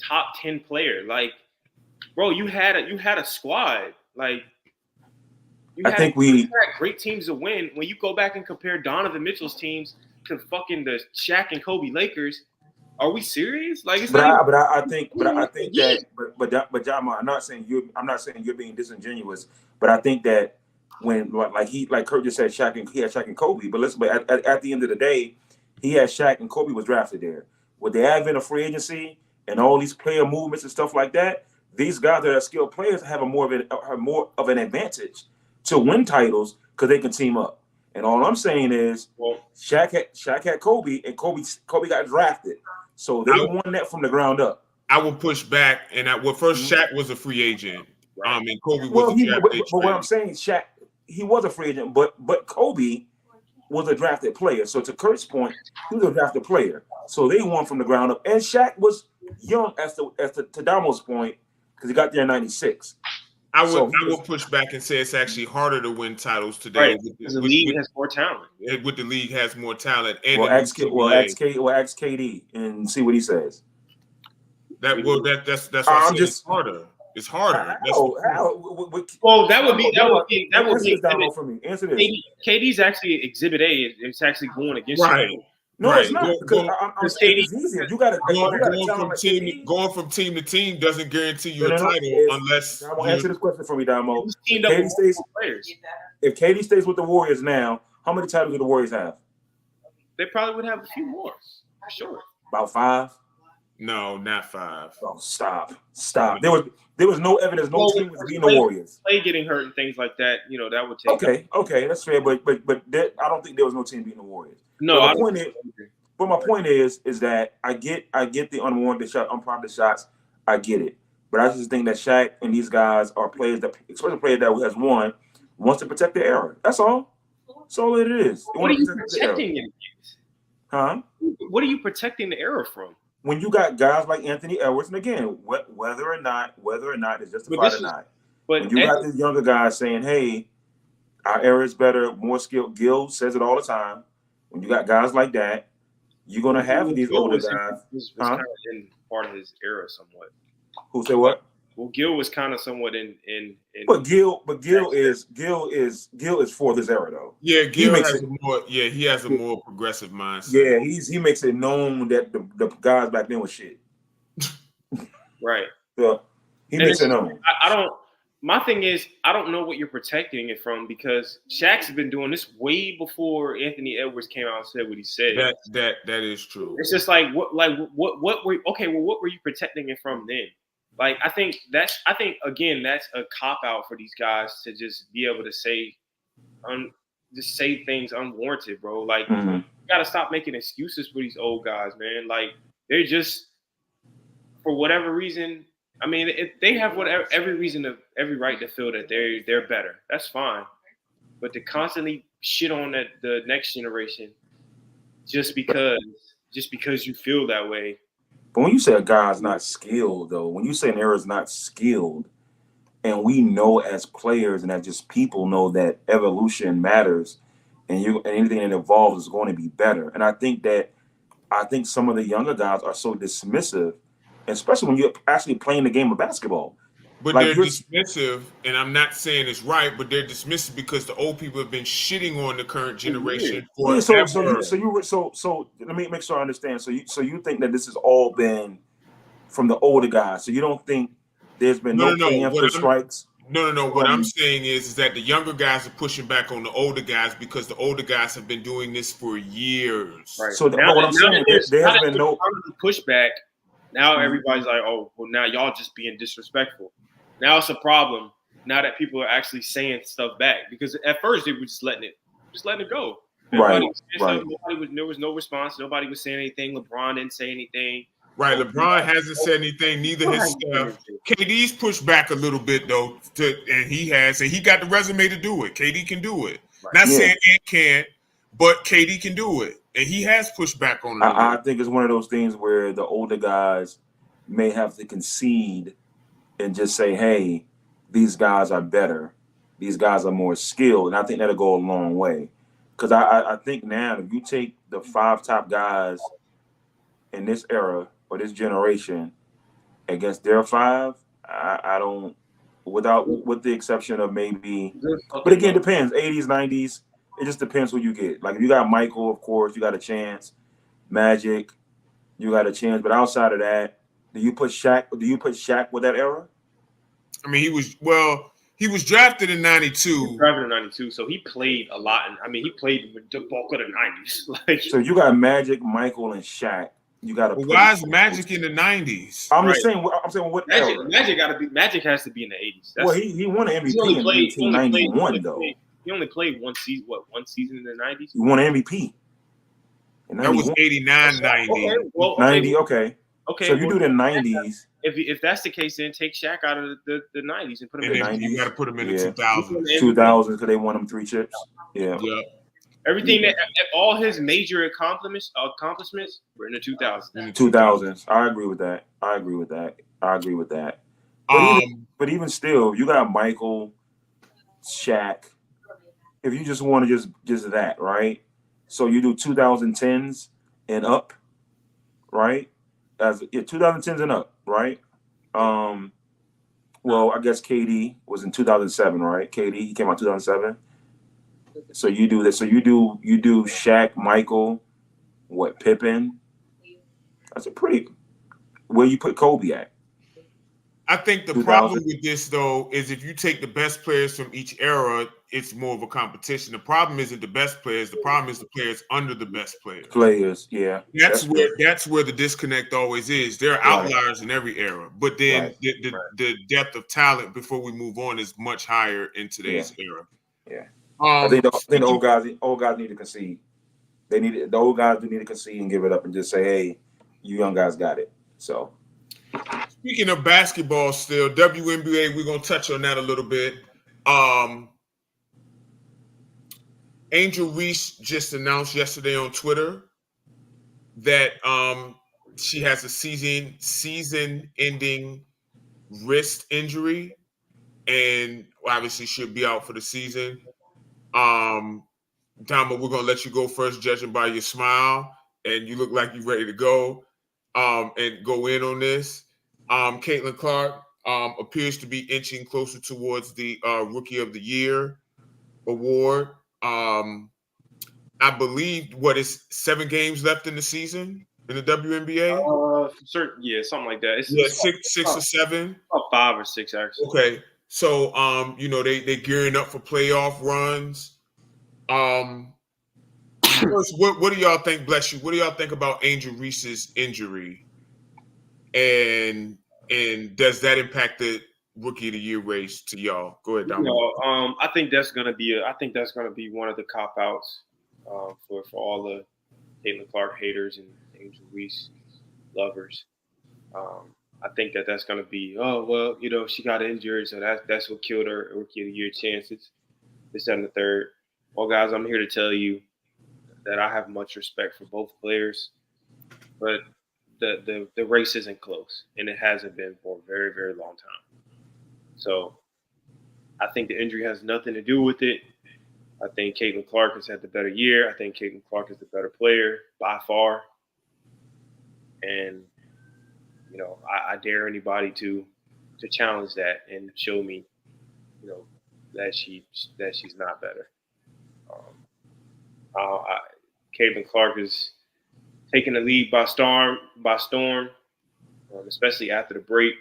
Speaker 2: top 10 player. Like, bro, you had a squad. Like, you had great teams to win. When you go back and compare Donovan Mitchell's teams to fucking the Shaq and Kobe Lakers, are we serious? Like, it's
Speaker 3: I think that John, I'm not saying you're being disingenuous, but I think that when like Kurt just said, he had Shaq and Kobe, but at the end of the day, he had Shaq and Kobe was drafted there. With the advent of free agency and all these player movements and stuff like that, these guys that are skilled players have more of an advantage to win titles because they can team up. And all I'm saying is, Shaq had Kobe, and Kobe got drafted, so they won that from the ground up.
Speaker 1: I will push back, and first Shaq was a free agent, and Kobe was a drafted.
Speaker 3: But what I'm saying, Shaq, he was a free agent, but Kobe was a drafted player. So to Kurt's point, he was a drafted player, so they won from the ground up. And Shaq was young, as to Damo's point, because he got there in '96.
Speaker 1: I would push back and say it's actually harder to win titles today.
Speaker 2: Right. Because the league has more talent.
Speaker 1: With the league has more talent. And
Speaker 3: ask KD and see what he says.
Speaker 1: That's why I'm just it's harder. It's harder.
Speaker 2: Well, that would be
Speaker 3: for me. Answer this.
Speaker 2: KD's actually Exhibit A. It's actually going against you.
Speaker 3: No, it's not. Because it's easier. You got to
Speaker 1: going from team to team doesn't guarantee you a title unless.
Speaker 3: I want to answer this question for me, Damo. If KD stays with the Warriors now, how many titles do the Warriors have?
Speaker 2: They probably would have a few more, for sure.
Speaker 3: About 5.
Speaker 1: No, not 5.
Speaker 3: Oh, stop. There was no evidence. No team was beating the Warriors.
Speaker 2: Clay getting hurt and things like that. That would take.
Speaker 3: Okay, that's fair. But I don't think there was no team beating the Warriors.
Speaker 2: No,
Speaker 3: but my point is that I get the unwarranted shot, unprompted shots. I get it, but I just think that Shaq and these guys are players that, especially a player that has won, wants to protect the era. That's all. That's all it is.
Speaker 2: What are you protecting it against?
Speaker 3: Huh?
Speaker 2: What are you protecting the era from?
Speaker 3: When you got guys like Anthony Edwards, and again, whether or not it's justified or not, when you got these younger guys saying, "Hey, our era is better, more skilled." Gil says it all the time. When you got guys like that, you're gonna have these older guys.
Speaker 2: Was kind of in part of his era, somewhat.
Speaker 3: Who said what?
Speaker 2: Well, Gil was kind of somewhat in.
Speaker 3: But Gil is for this era though.
Speaker 1: Yeah, Gil he has a more progressive mindset.
Speaker 3: Yeah, he makes it known that the guys back then was shit.
Speaker 2: Right.
Speaker 3: So he makes it known.
Speaker 2: My thing is, I don't know what you're protecting it from because Shaq's been doing this way before Anthony Edwards came out and said what he said.
Speaker 1: That is true.
Speaker 2: It's just what were you protecting it from then? Like, I think again, that's a cop out for these guys to just be able to say things unwarranted, bro. Like, you gotta stop making excuses for these old guys, man. Like, they're just, for whatever reason. I mean, they have every right to feel that they're better. That's fine, but to constantly shit on the next generation just because you feel that way.
Speaker 3: But when you say a guy's not skilled, though, when you say an era's not skilled, and we know as players and as just people know that evolution matters, and anything that evolves is going to be better. And I think some of the younger guys are so dismissive. Especially when you're actually playing the game of basketball.
Speaker 1: But they're dismissive, and I'm not saying it's right, but they're dismissive because the old people have been shitting on the current generation forever.
Speaker 3: So let me make sure I understand. So you think that this has all been from the older guys. So you don't think there's been no preemptive strikes?
Speaker 1: No. What I'm saying is that the younger guys are pushing back on the older guys because the older guys have been doing this for years.
Speaker 2: Right.
Speaker 3: So what I'm saying is there has been no
Speaker 2: pushback. Now everybody's like, oh, well, now y'all just being disrespectful. Now it's a problem. Now that people are actually saying stuff back, because at first they were just letting it go. Everybody
Speaker 3: Right,
Speaker 2: was saying
Speaker 3: right.
Speaker 2: something. There was no response. Nobody was saying anything. LeBron didn't say anything.
Speaker 1: Right, LeBron hasn't said anything. Neither has Steph. KD's pushed back a little bit though, and he got the resume to do it. KD can do it.
Speaker 2: Right.
Speaker 1: Not
Speaker 3: Yeah.
Speaker 1: saying Ant can't, but KD can do it, and he has pushed back on it.
Speaker 3: I think it's one of those things where the older guys may have to concede and just say, "Hey, these guys are better. These guys are more skilled," and I think that'll go a long way. Because I think now, if you take the 5 top guys in this era or this generation against their 5, I don't, with the exception of maybe, but again, it depends. 80s, 90s, it just depends who you get. Like if you got Michael, of course, you got a chance. Magic, you got a chance. But outside of that, do you put Shaq with that era?
Speaker 1: I mean, he was drafted in '92.
Speaker 2: He was drafted in '92, so he played a lot. He played the bulk of the '90s. Like,
Speaker 3: so you got Magic, Michael, and Shaq. You got to.
Speaker 1: Well, why is Magic in the '90s?
Speaker 3: I'm just saying. I'm saying what
Speaker 2: Magic,
Speaker 3: era?
Speaker 2: Magic has to be in the '80s.
Speaker 3: Well, he won an MVP in 1991 though.
Speaker 2: He only played one season. What, one season in the '90s?
Speaker 3: He won an MVP.
Speaker 1: That was 89, 90.
Speaker 2: Okay, well,
Speaker 3: 90. Okay.
Speaker 2: Okay.
Speaker 3: So if you do the '90s.
Speaker 2: If that's the case, then take Shaq out of the '90s and put him in the
Speaker 3: 90s.
Speaker 1: You got to put him in the 2000s.
Speaker 3: 2000s because they won him 3 chips. Yeah.
Speaker 2: Everything that all his major accomplishments were in the 2000s.
Speaker 3: 2000s. I agree with that. But even still, you got Michael, Shaq. If you just want to just that, right? So you do 2010s and up, right? 2010s and up, right? Well, I guess KD was in 2007, right? KD, he came out 2007. So you do this. So you do Shaq, Michael, Pippen. That's a pretty. Where you put Kobe at?
Speaker 1: I think the problem with this though is if you take the best players from each era, it's more of a competition. The problem isn't the best players. The problem is the players under the best players.
Speaker 3: Yeah.
Speaker 1: That's where the disconnect always is. There are outliers in every era, but then the depth of talent before we move on is much higher in today's era.
Speaker 3: Yeah. I think the old guys need to concede. The old guys do need to concede and give it up and just say, "Hey, you young guys got it." So,
Speaker 1: speaking of basketball, still WNBA, we're gonna touch on that a little bit. Angel Reese just announced yesterday on Twitter that she has a season-ending wrist injury, and obviously she'll be out for the season. Dama, we're gonna let you go first, judging by your smile, and you look like you're ready to go and go in on this. Caitlin Clark appears to be inching closer towards the Rookie of the Year award. I believe is 7 games left in the season in the WNBA.
Speaker 2: Something like that.
Speaker 1: It's six or 7.
Speaker 2: About 5 or 6 actually.
Speaker 1: Okay, so they gearing up for playoff runs. First, what do y'all think? Bless you. What do y'all think about Angel Reese's injury, and does that impact the Rookie of the Year race to y'all? Go ahead, Dominic.
Speaker 2: I think that's gonna be one of the cop outs for all the Caitlin Clark haters and Angel Reese lovers. I think that's gonna be she got injured, so that's what killed her Rookie of the Year chances. This and the third. Well, guys, I'm here to tell you that I have much respect for both players, but the race isn't close, and it hasn't been for a very, very long time. So I think the injury has nothing to do with it. I think Caitlin Clark has had the better year. I think Caitlin Clark is the better player by far. And, I dare anybody to challenge that and show me, that she's not better. Caitlin Clark is taking the lead by storm, especially after the break.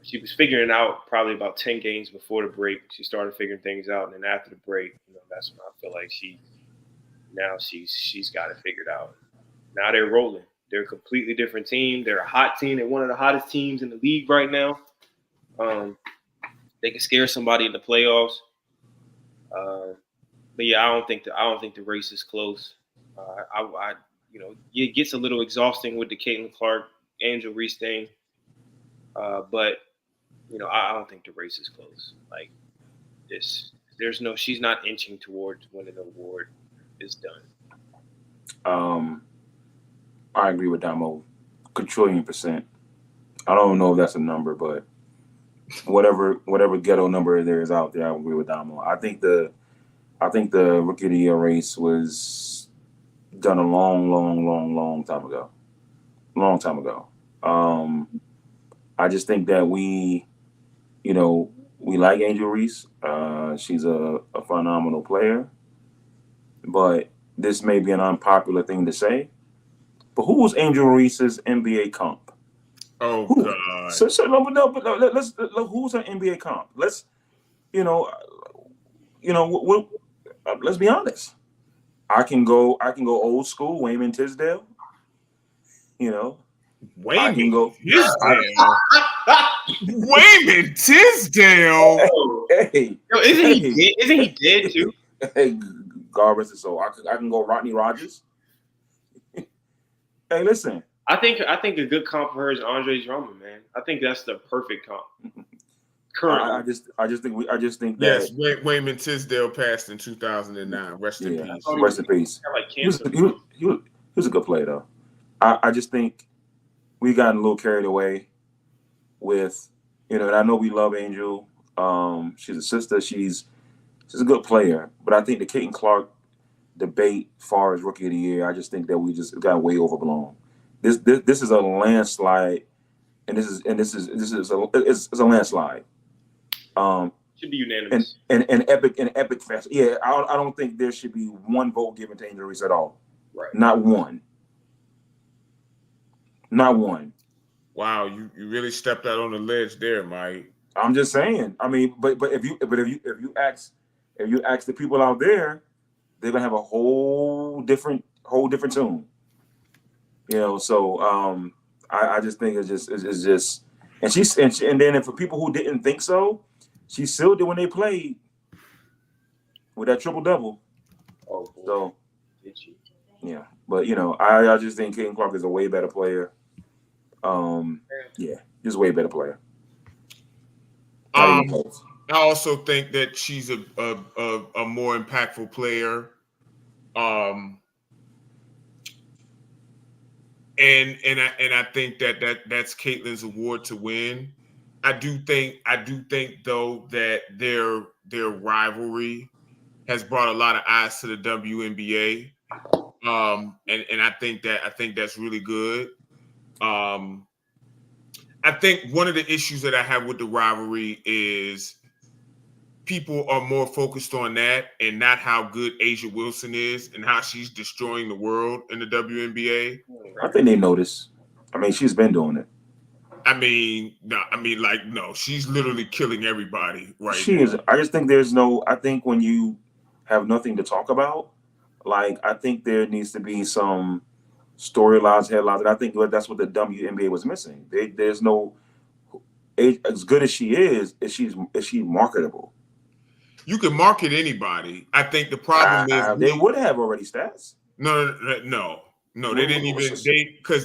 Speaker 2: She was figuring out probably about 10 games before the break. She started figuring things out, and then after the break, that's when I feel like she's got it figured out. Now they're rolling. They're a completely different team. They're a hot team. They're one of the hottest teams in the league right now. They can scare somebody in the playoffs. But yeah, I don't think the race is close. It gets a little exhausting with the Caitlin Clark, Angel Reese thing. But I don't think the race is close. Like this, she's not inching towards winning the award. It's done.
Speaker 3: I agree with Damo, quadrillion%. I don't know if that's a number, but whatever ghetto number there is out there, I agree with Damo. I think the Rookie of the Year race was done a long time ago. Long time ago. I just think that we like Angel Reese. She's a phenomenal player, but this may be an unpopular thing to say. But who was Angel Reese's NBA comp?
Speaker 1: Oh
Speaker 3: Who?
Speaker 1: God!
Speaker 3: Let's who's her NBA comp? Let's be honest. I can go old school, Wayman Tisdale.
Speaker 1: Wayman
Speaker 3: go-
Speaker 1: Tisdale. Wayman Tisdale.
Speaker 3: Hey,
Speaker 2: Isn't he dead too?
Speaker 3: hey, God rest his soul. I can go Rodney Rogers. Hey, listen.
Speaker 2: I think a good comp for her is Andre Drummond, man. I think that's the perfect comp. Currently,
Speaker 3: I just think
Speaker 1: Yes,
Speaker 3: that
Speaker 1: Wayman Tisdale passed in 2009. Rest in peace.
Speaker 3: Rest in peace.
Speaker 2: like
Speaker 3: He was,
Speaker 2: cancer.
Speaker 3: he was a good player though. I just think we got a little carried away with and I know we love Angel. She's a sister. She's a good player, but I think the Caitlin Clark debate, as far as Rookie of the Year, I just think that we just got way overblown. This is a landslide, and this is a landslide.
Speaker 2: Should be unanimous.
Speaker 3: And epic fashion. Yeah, I don't think there should be one vote given to Angel Reese at all.
Speaker 2: Right.
Speaker 3: Not one. Not one.
Speaker 1: Wow, you really stepped out on the ledge there, Mike.
Speaker 3: I'm just saying. I mean, but if you ask the people out there, they're gonna have a whole different tune. So I just think it's just and then for people who didn't think so, she sealed it when they played with that triple double.
Speaker 2: Oh, boy.
Speaker 3: So
Speaker 2: Did she?
Speaker 3: yeah, but I just think Caitlin Clark is a way better player. Yeah, just a way better player.
Speaker 1: I also think that she's a more impactful player. And I think that's Caitlin's award to win. I do think though that their rivalry has brought a lot of eyes to the WNBA. And I think that's really good. I think one of the issues that I have with the rivalry is people are more focused on that and not how good A'ja Wilson is and how she's destroying the world in the WNBA.
Speaker 3: I think they notice. I mean, she's been doing it.
Speaker 1: No, she's literally killing everybody right
Speaker 3: She is. I just think I think when you have nothing to talk about, I think there needs to be some storylines, headlines, and I think that's what the WNBA was missing. There's no, as good as she is she marketable?
Speaker 2: You can market anybody. I think the problem is
Speaker 3: they would have already stats.
Speaker 2: No, they didn't even.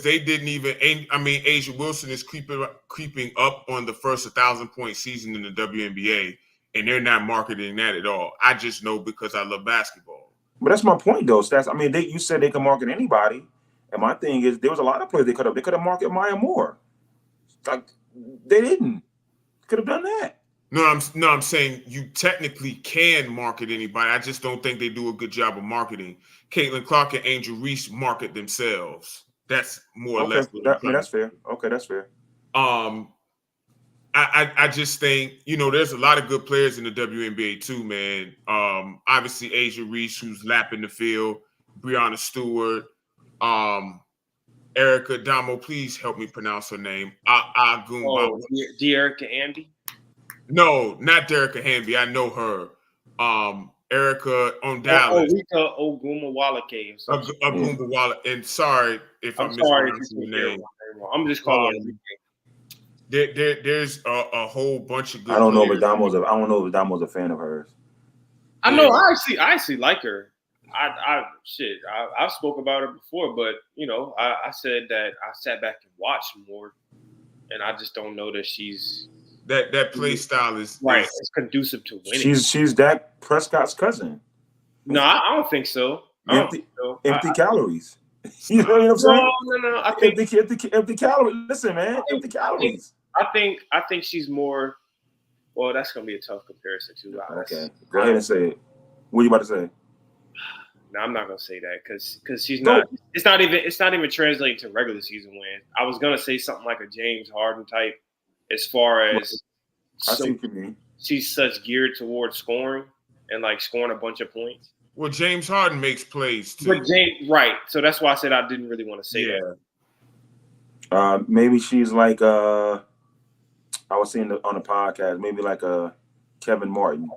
Speaker 2: They didn't even. I mean, A'ja Wilson is creeping up on the first 1,000-point season in the WNBA, and they're not marketing that at all. I just know because I love basketball.
Speaker 3: But that's my point, though, Stats. I mean, you said they can market anybody, and my thing is there was a lot of players they could have marketed Maya Moore. Like they didn't. Could have done that.
Speaker 2: No, I'm saying you technically can market anybody. I just don't think they do a good job of marketing. Caitlin Clark and Angel Reese market themselves. That's more or less.
Speaker 3: That's fair. Okay, that's fair.
Speaker 2: I just think, there's a lot of good players in the WNBA too, man. Obviously A'ja Reese, who's lapping the field, Breanna Stewart, Erica Damo, please help me pronounce her name.
Speaker 4: De'Erica Hamby?
Speaker 2: No, not De'Erica Hamby. I know her. Erica on Dallas.
Speaker 4: Rika Ogumawalake.
Speaker 2: Ogumawala. And sorry if I'm mispronouncing your name.
Speaker 4: I'm just calling her.
Speaker 2: There's a whole bunch of good.
Speaker 3: I don't know if Damo's a fan of hers.
Speaker 2: I know. I actually like her. I've spoke about her before, but I said that I sat back and watched more, and I just don't know that she's
Speaker 1: that play style is
Speaker 2: right.
Speaker 1: is-
Speaker 2: It's conducive to winning.
Speaker 3: She's Dak Prescott's cousin.
Speaker 2: No, I don't think so.
Speaker 3: Empty calories. You know what I'm saying?
Speaker 2: No. I think
Speaker 3: Empty calories. Listen, man, empty calories.
Speaker 2: I think she's more. Well, that's gonna be a tough comparison too.
Speaker 3: Okay, go ahead and say it. What are you about to say?
Speaker 2: No, I'm not gonna say that because she's not. It's not even translating to regular season wins. I was gonna say something like a James Harden type, as far as
Speaker 3: I see what you mean.
Speaker 2: she's such geared towards scoring and like scoring a bunch of points.
Speaker 1: Well, James Harden makes plays too.
Speaker 2: But James, right? So that's why I said I didn't really want to say that.
Speaker 3: Maybe she's like I was seeing on the podcast. Maybe like Kevin Martin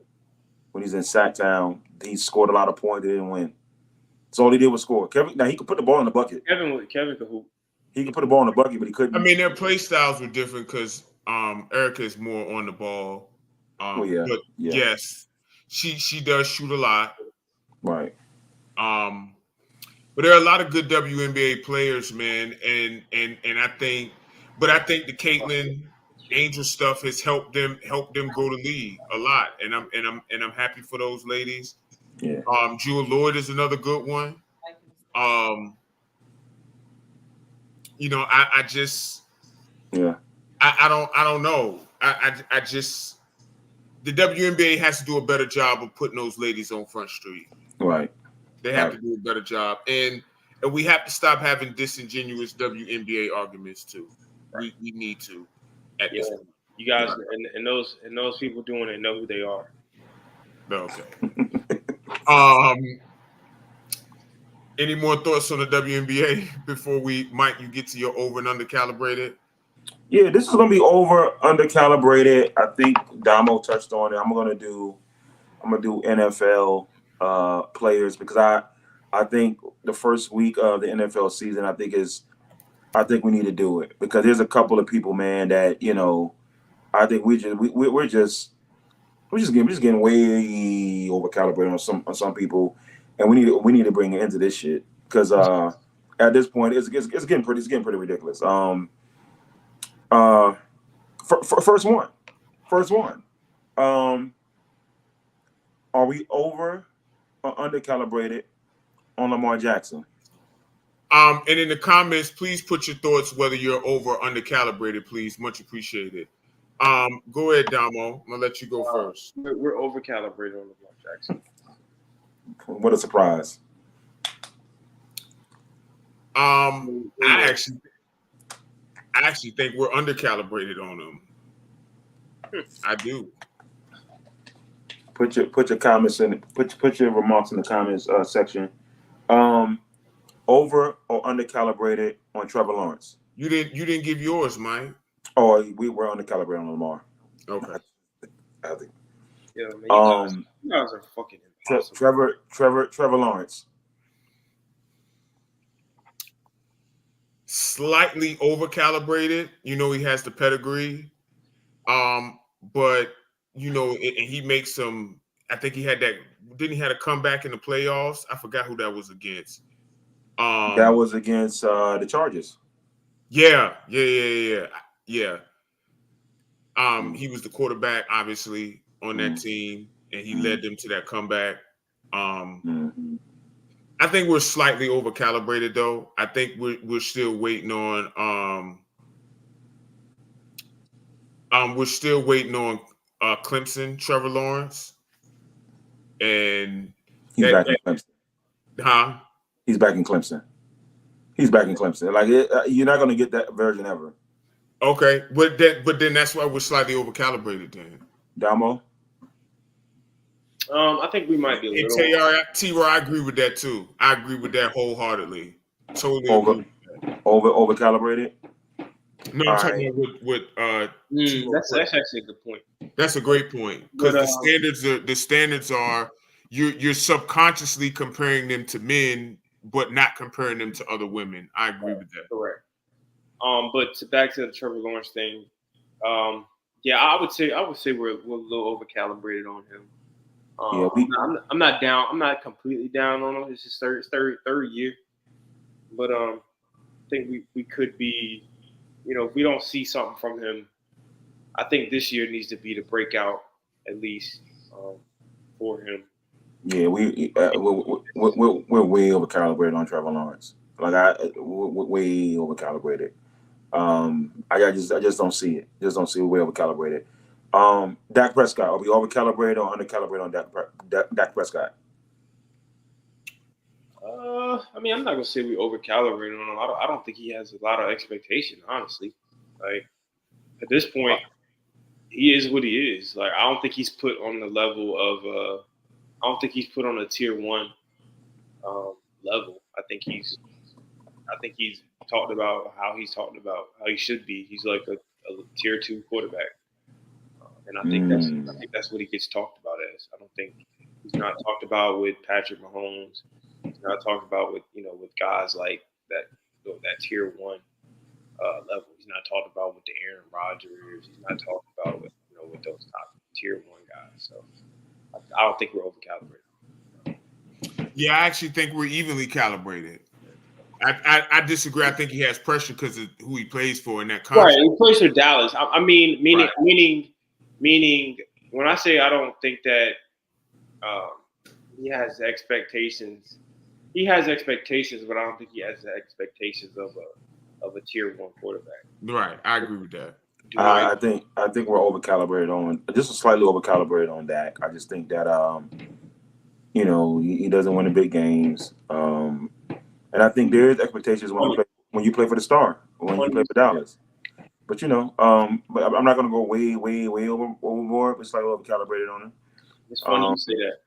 Speaker 3: when he's in Sacktown. He scored a lot of points. They didn't win. So all he did was score. Kevin, now he could put the ball in the bucket.
Speaker 2: Kevin could hoop.
Speaker 3: He could put the ball in the bucket, but he couldn't.
Speaker 1: I mean, their play styles were different because Erica is more on the ball. But yes, she does shoot a lot.
Speaker 3: Right.
Speaker 1: But there are a lot of good WNBA players, man, and I think the Caitlin Angel stuff has helped them grow the league a lot, and I'm happy for those ladies.
Speaker 3: Yeah.
Speaker 1: Jewel Lloyd is another good one. I just I don't know. I just the WNBA has to do a better job of putting those ladies on Front Street.
Speaker 3: Right.
Speaker 1: They have to do a better job, and we have to stop having disingenuous WNBA arguments too. Right. We need to. At this point.
Speaker 2: You guys and those people doing it know who they are.
Speaker 1: Okay. Any more thoughts on the WNBA before Mike, you get to your over and under calibrated?
Speaker 3: Yeah, this is gonna be over under calibrated. I think Damo touched on it. I'm gonna do NFL players because I think the first week of the NFL season I think we need to do it because there's a couple of people, man, that I think we're just getting way over calibrated on some people, and we need to bring it into this shit because at this point it's getting pretty ridiculous. First one. Are we over or under calibrated on Lamar Jackson?
Speaker 1: And in the comments, please put your thoughts whether you're over or under calibrated, please. Much appreciated. Go ahead, Damo. I'm gonna let you go first.
Speaker 2: We're over calibrated on Lamar Jackson.
Speaker 3: What a surprise.
Speaker 1: I actually think we're under calibrated on him. I do.
Speaker 3: Put your comments in. Put your remarks in the comments section. Over or under calibrated on Trevor Lawrence?
Speaker 1: You didn't give yours, Mike.
Speaker 3: Oh, we were under calibrated on Lamar.
Speaker 1: Okay.
Speaker 3: I think.
Speaker 2: Yeah, man, you guys are fucking impossible.
Speaker 3: Trevor Lawrence.
Speaker 1: Slightly over calibrated. He has the pedigree. But and he makes some. I think he had that. Didn't he have a comeback in the playoffs? I forgot who that was against.
Speaker 3: That was against the Chargers.
Speaker 1: Yeah. He was the quarterback, obviously, on that team, and he led them to that comeback. I think we're slightly over calibrated, though. I think we're still waiting on. We're still waiting on Clemson, Trevor Lawrence, and
Speaker 3: he's back in Clemson.
Speaker 1: Huh?
Speaker 3: He's back in Clemson. Like you're not going to get that version ever.
Speaker 1: Okay, but then that's why we're slightly over calibrated. Then
Speaker 3: Damo.
Speaker 2: I think we might be a little.
Speaker 1: T-Roy, I agree with that too. I agree with that wholeheartedly. Totally
Speaker 3: over calibrated.
Speaker 1: No, I'm talking about with
Speaker 2: that's actually a good point.
Speaker 1: That's a great point because the standards are you're subconsciously comparing them to men, but not comparing them to other women. I agree with that.
Speaker 2: Correct. But back to the Trevor Lawrence thing. I would say we're a little over calibrated on him.
Speaker 3: Yeah,
Speaker 2: I'm not down. I'm not completely down on him. It's his third year, but I think we could be, if we don't see something from him, I think this year needs to be the breakout at least for him.
Speaker 3: Yeah, we're way over calibrated on Trevor Lawrence. Like we're way over calibrated. I just don't see it. Just don't see it. Way over calibrated. Dak Prescott, are we over calibrated or under calibrated on Dak Prescott?
Speaker 2: I mean, I'm not gonna say we over calibrated on him. I don't think he has a lot of expectation, honestly. Like at this point, he is what he is. Like I don't think he's put on the level of. I don't think he's put on a tier 1 level. I think he's talked about how he should be. He's like a tier 2 quarterback, and I think that's what he gets talked about as. I don't think he's not talked about with Patrick Mahomes. He's not talked about with with guys like that tier 1 level. He's not talked about with the Aaron Rodgers. He's not talked about with with those top tier 1 guys. So. I don't think we're over calibrated.
Speaker 1: Yeah, I actually think we're evenly calibrated. I disagree. I think he has pressure because of who he plays for in that contract.
Speaker 2: Right, he plays for Dallas. I mean, meaning when I say I don't think that he has expectations. He has expectations, but I don't think he has the expectations of a tier 1 quarterback.
Speaker 1: Right, I agree with that.
Speaker 3: I think we're over calibrated on just slightly over calibrated on Dak. I just think that he doesn't win the big games, and I think there is expectations when you play for the star, when you play for Dallas. But but I'm not gonna go way overboard. But slightly over calibrated on him.
Speaker 2: It's funny you say that.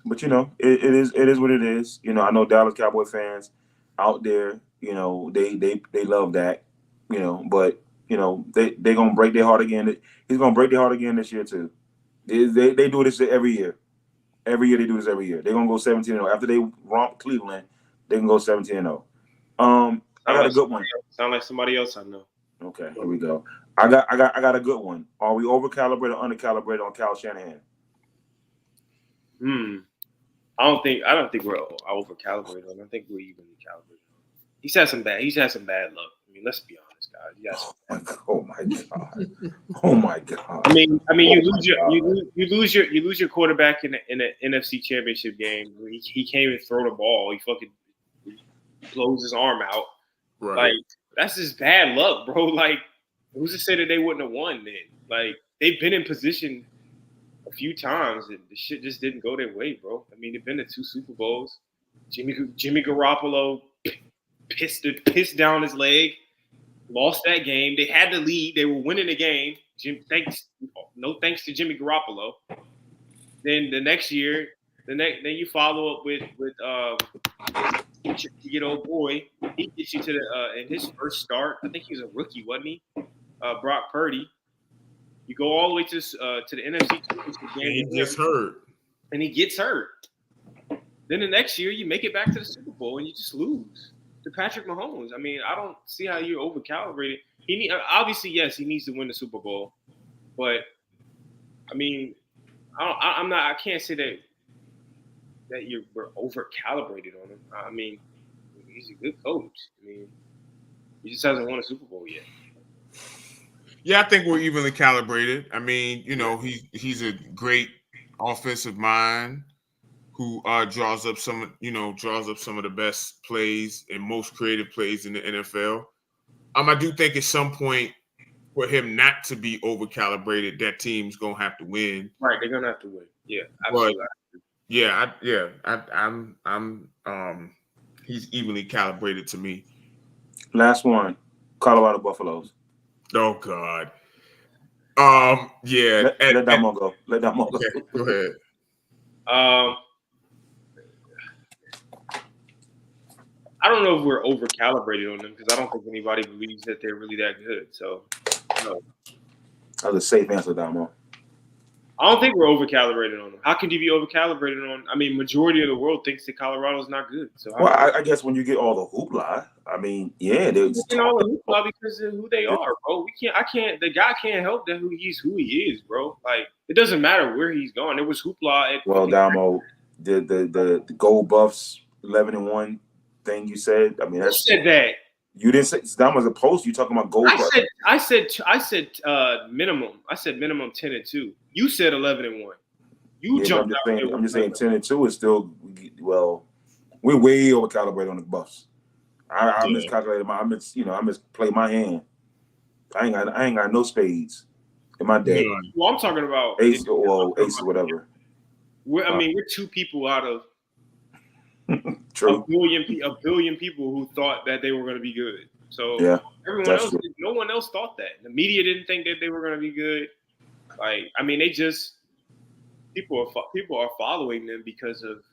Speaker 3: But it is what it is. I know Dallas Cowboy fans out there. They love Dak. But. They're gonna break their heart again. He's gonna break their heart again this year too. They do this every year. Every year they do this every year. They're gonna go 17-0. After they romp Cleveland, they can go 17-0. I got a good one.
Speaker 2: Sound like somebody else I know.
Speaker 3: Okay, here we go. I got a good one. Are we over calibrated or under calibrated on Kyle Shanahan?
Speaker 2: I don't think we're over calibrated on him. I think we're evenly calibrated. He's had some bad luck. I mean, let's be honest, guys. Yes.
Speaker 3: Oh my god. Oh my god.
Speaker 2: I mean, you lose your quarterback in an NFC Championship game. He can't even throw the ball. He fucking blows his arm out.
Speaker 1: Right.
Speaker 2: Like that's just bad luck, bro. Like who's to say that they wouldn't have won then? Like they've been in position a few times and the shit just didn't go their way, bro. I mean, they've been to 2 Super Bowls. Jimmy Garoppolo pissed down his leg. Lost that game. They had the lead. They were winning the game. No thanks to Jimmy Garoppolo. Then the next year, then you follow up with your old boy. He gets you to the in his first start. I think he was a rookie, wasn't he? Brock Purdy. You go all the way to the NFC Championship game. And he gets hurt. Then the next year, you make it back to the Super Bowl and you just lose to Patrick Mahomes. I mean, I don't see how you're over-calibrated. Obviously, yes, he needs to win the Super Bowl, but I mean, I can't say that we're over-calibrated on him. I mean, he's a good coach. I mean, he just hasn't won a Super Bowl yet.
Speaker 1: Yeah, I think we're evenly calibrated. I mean, he's a great offensive mind who draws up some of the best plays and most creative plays in the NFL. I do think at some point for him not to be over calibrated, that team's gonna have to win.
Speaker 2: Right, they're gonna have to win. Yeah, absolutely.
Speaker 1: But I'm he's evenly calibrated to me.
Speaker 3: Last one, Colorado Buffaloes.
Speaker 1: Oh God. Yeah.
Speaker 3: Let that one go.
Speaker 1: Okay, go ahead.
Speaker 2: I don't know if we're over calibrated on them because I don't think anybody believes that they're really that good. So, no.
Speaker 3: That was a safe answer, Damo.
Speaker 2: I don't think we're over calibrated on them. How can you be over calibrated on? I mean, majority of the world thinks that Colorado's not good. So,
Speaker 3: I guess when you get all the hoopla, I mean, yeah, they're
Speaker 2: all the hoopla because of who they are, bro. I can't. The guy can't help that who he is, bro. Like It doesn't matter where he's going. It was hoopla.
Speaker 3: Well, Damo, the gold buffs 11-1 thing you said. I mean,
Speaker 2: Who said that?
Speaker 3: you didn't say that was a post. You talking about gold buffs?
Speaker 2: I said minimum. I said minimum 10-2. You said 11-1. You
Speaker 3: Yeah,
Speaker 2: jumped out.
Speaker 3: I'm just saying 10-2 is still well. We're way over calibrated on the buffs. I miscalculated I misplayed my hand. I ain't got no spades in my deck.
Speaker 2: Well, I'm talking about
Speaker 3: Ace or whatever.
Speaker 2: We're two people out of
Speaker 3: True.
Speaker 2: a billion people who thought that they were going to be good. So
Speaker 3: Yeah,
Speaker 2: everyone else, no one else thought that. The media didn't think that they were going to be good. Like, I mean, people are following them because of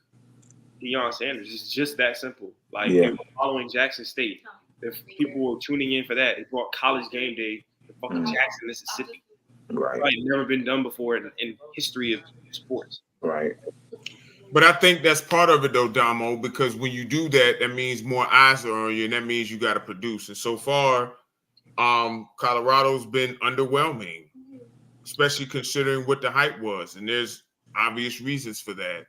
Speaker 2: Deion Sanders. It's just that simple. Like, they were following Jackson State. If people were tuning in for that, they brought College Game Day to fucking Jackson, Mississippi.
Speaker 3: Right.
Speaker 2: Like, never been done before in history of sports.
Speaker 3: Right.
Speaker 1: But I think that's part of it, though, Damo, because when you do that, that means more eyes are on you, and that means you got to produce. And so far, Colorado's been underwhelming, especially considering what the hype was. And there's obvious reasons for that.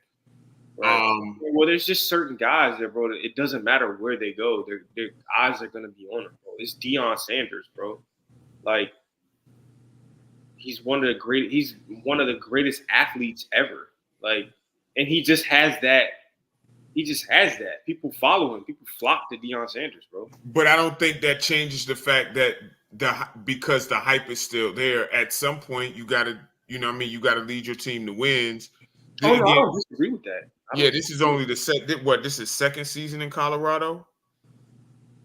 Speaker 2: Right. Well, there's just certain guys that, bro, it doesn't matter where they go. Their eyes are going to be on them, bro. It's Deion Sanders, bro. Like, he's one of the greatest athletes ever. Like, and he just has that. People follow him. People flock to Deion Sanders, bro.
Speaker 1: But I don't think that changes the fact that because the hype is still there, at some point you got to, you got to lead your team to wins.
Speaker 2: I don't disagree with that.
Speaker 1: This is only this is second season in Colorado.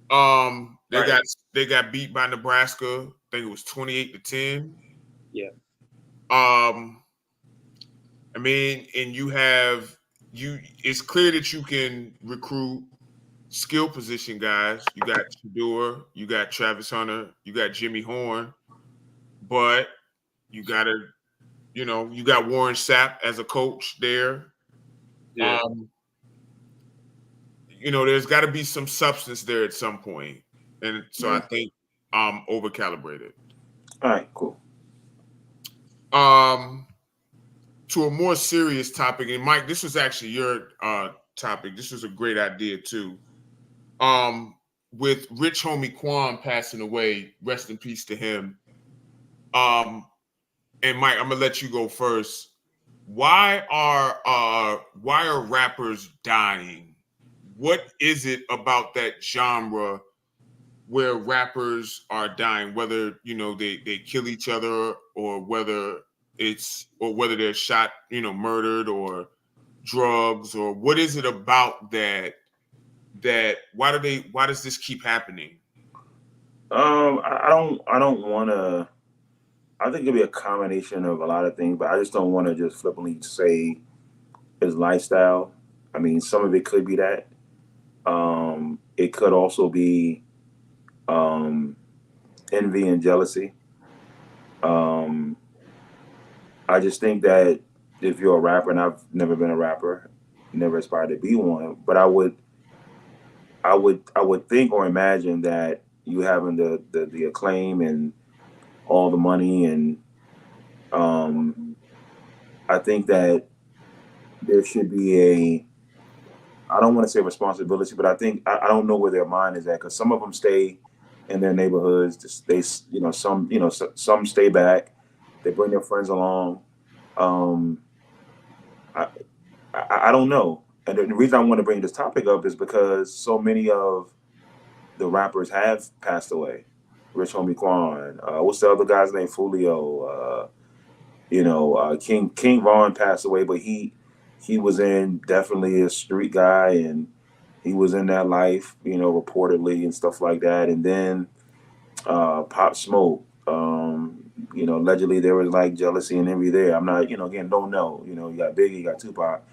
Speaker 1: They got beat by Nebraska. I think it was 28-10.
Speaker 2: Yeah.
Speaker 1: I mean, and it's clear that you can recruit skill position guys. You got Shedeur, you got Travis Hunter, you got Jimmy Horn, but you got you got Warren Sapp as a coach there.
Speaker 2: Yeah.
Speaker 1: There's got to be some substance there at some point. And so I think over-calibrated.
Speaker 3: All right, cool.
Speaker 1: To a more serious topic, and Mike, this was actually your topic. This was a great idea too. With Rich Homie Quan passing away, rest in peace to him. And Mike, I'm gonna let you go first. Why are rappers dying? What is it about that genre where rappers are dying? Whether they kill each other, or whether they're shot, murdered, or drugs, or what is it about that why does this keep happening?
Speaker 3: I don't want to. I think it'll be a combination of a lot of things, but I just don't want to just flippantly say his lifestyle. I mean, some of it could be that. It could also be envy and jealousy. I just think that if you're a rapper, and I've never been a rapper, never aspired to be one, but I would think or imagine that you having the acclaim and all the money, and I think that there should be I don't want to say responsibility, but I think I don't know where their mind is at, because some of them stay in their neighborhoods. Some stay back. They bring their friends along. I don't know. And the reason I want to bring this topic up is because so many of the rappers have passed away. Rich Homie Quan. What's the other guy's name? Fulio. King Von passed away, but he was definitely a street guy, and he was in that life, reportedly and stuff like that. And then Pop Smoke. Allegedly there was like jealousy and envy there. I'm not, again, don't know. You got Biggie, you got Tupac.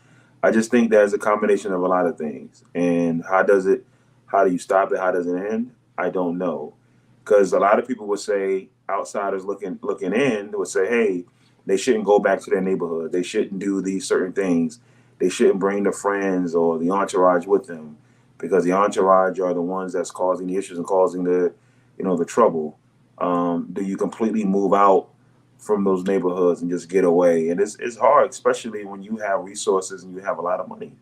Speaker 3: I just think there's a combination of a lot of things. And how do you stop it? How does it end? I don't know. Because a lot of people would say, outsiders looking in, would say, hey, they shouldn't go back to their neighborhood. They shouldn't do these certain things. They shouldn't bring their friends or the entourage with them, because the entourage are the ones that's causing the issues and causing the trouble. Do you completely move out from those neighborhoods and just get away. And it's hard, especially when you have resources and you have a lot of money.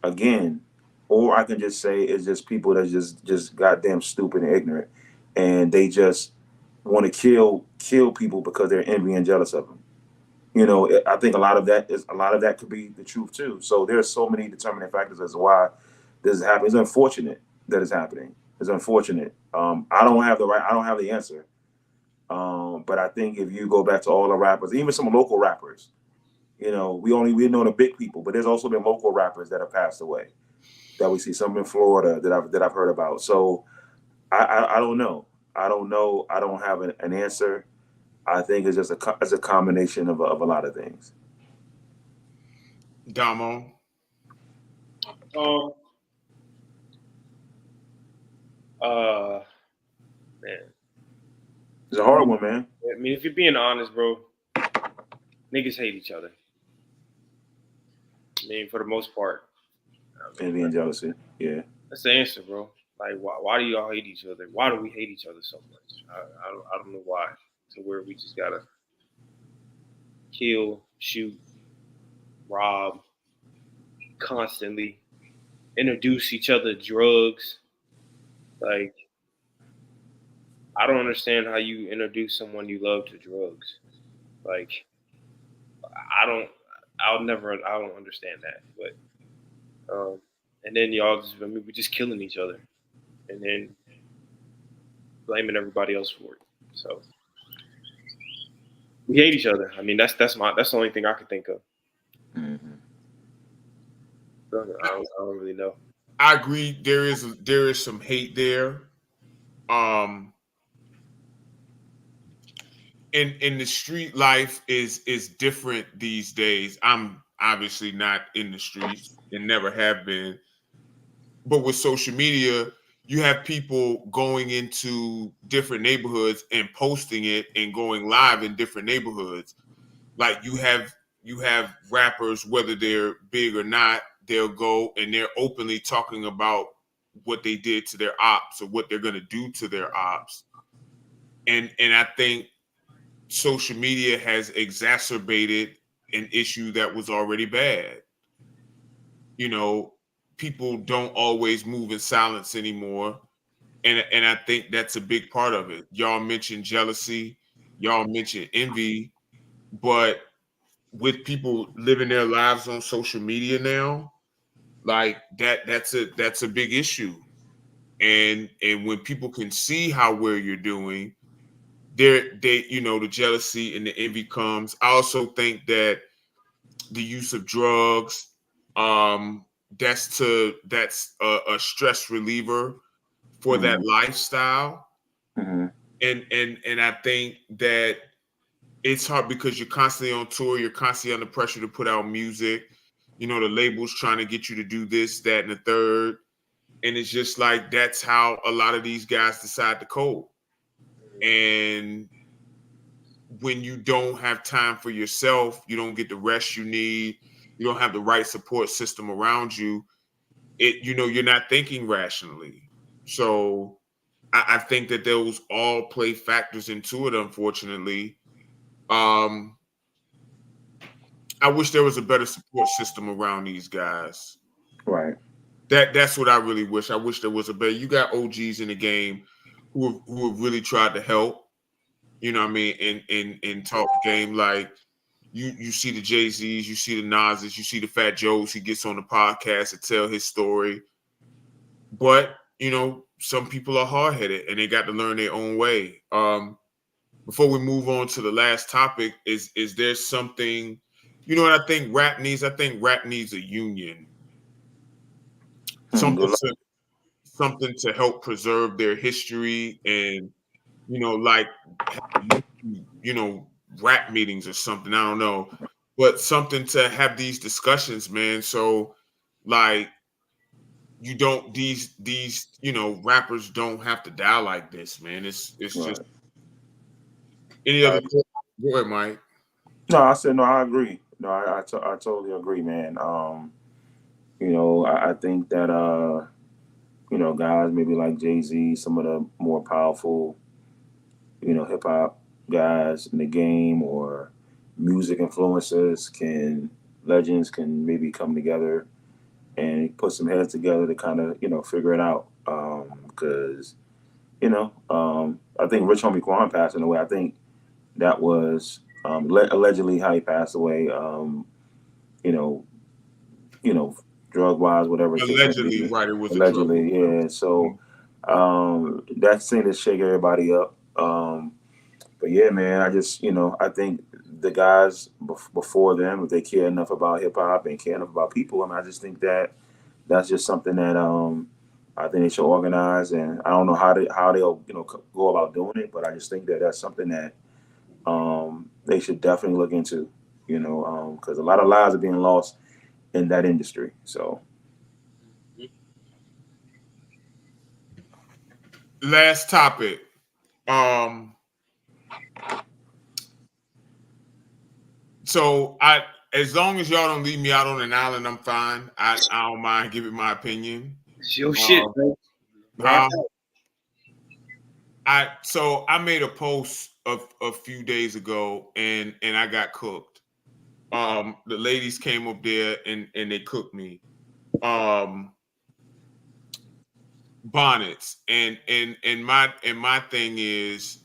Speaker 3: Again, or I can just say it's just people that just goddamn stupid and ignorant, and they just want to kill people because they're envy and jealous of them. I think a lot of that could be the truth too. So there's so many determining factors as to why this is happening. It's unfortunate that it's happening. It's unfortunate. I don't have the answer. But I think if you go back to all the rappers, even some local rappers, we know the big people, but there's also been local rappers that have passed away that we see. Some in Florida that I've heard about. So I don't know. I don't know. I don't have an answer. I think it's just a combination of a lot of things.
Speaker 1: Damo.
Speaker 2: Man.
Speaker 3: It's a hard one, man.
Speaker 2: I mean, if you're being honest, bro, niggas hate each other. I mean, for the most part.
Speaker 3: Envy and jealousy. Yeah.
Speaker 2: That's the answer, bro. Like, why do y'all hate each other? Why do we hate each other so much? I don't know why. To where we just gotta kill, shoot, rob, constantly introduce each other to drugs. Like, I don't understand how you introduce someone you love to drugs. Like, I don't understand that. But and then y'all we're just killing each other, and then blaming everybody else for it. So we hate each other. I mean, that's the only thing I can think of.
Speaker 3: Mm-hmm.
Speaker 2: I don't really know.
Speaker 1: I agree. There is some hate there. In the street life is different these days. I'm obviously not in the streets and never have been. But with social media, you have people going into different neighborhoods and posting it and going live in different neighborhoods. Like you have rappers, whether they're big or not, they'll go and they're openly talking about what they did to their ops or what they're going to do to their ops. And I think social media has exacerbated an issue that was already bad. People don't always move in silence anymore. And I think that's a big part of it. Y'all mentioned jealousy, y'all mentioned envy, but with people living their lives on social media now, like that's a big issue. And when people can see how well you're doing, the jealousy and the envy comes. I also think that the use of drugs, that's a stress reliever for
Speaker 3: Mm-hmm.
Speaker 1: that lifestyle.
Speaker 3: Mm-hmm.
Speaker 1: And I think that it's hard because you're constantly on tour, you're constantly under pressure to put out music. The label's trying to get you to do this, that, and the third. And it's just like that's how a lot of these guys decide to cope. And when you don't have time for yourself, you don't get the rest you need, you don't have the right support system around you, you're not thinking rationally. So I think that those all play factors into it, unfortunately. I wish there was a better support system around these guys.
Speaker 3: Right.
Speaker 1: That's what I really wish. I wish there was a better. You got OGs in the game who have really tried to help. You know what I mean? And talk game. Like you see the Jay-Z's, you see the Nas's, you see the Fat Joes. He gets on the podcast to tell his story. But some people are hard-headed and they got to learn their own way. Before we move on to the last topic, is there something? You know what I think rap needs? I think rap needs a union. Something to help preserve their history and like rap meetings or something. I don't know, but something to have these discussions, man. So like you don't these rappers don't have to die like this, man. It's
Speaker 3: Right.
Speaker 1: just any other. Go ahead, Mike.
Speaker 3: No, I said no. I agree. No, I totally agree, man. I think that guys maybe like Jay-Z, some of the more powerful, hip hop, guys in the game or music influencers legends can maybe come together and put some heads together to kind of, figure it out. Because, I think Rich Homie Quan passing away. I think that was allegedly how he passed away. You know, drug wise, whatever.
Speaker 1: Allegedly, right? It was
Speaker 3: allegedly, yeah. So that seemed to shake everybody up. But yeah, man, I think the guys before them, if they care enough about hip hop and care enough about people, I just think that's just something that I think they should organize. And I don't know how they'll go about doing it, but I just think that that's something that they should definitely look into. Because a lot of lives are being lost in that industry. So.
Speaker 1: Last topic. So as long as y'all don't leave me out on an island, I'm fine. I don't mind giving my opinion.
Speaker 2: It's your shit, bro.
Speaker 1: I made a post a few days ago and I got cooked. The ladies came up there and they cooked me. Bonnets and my thing is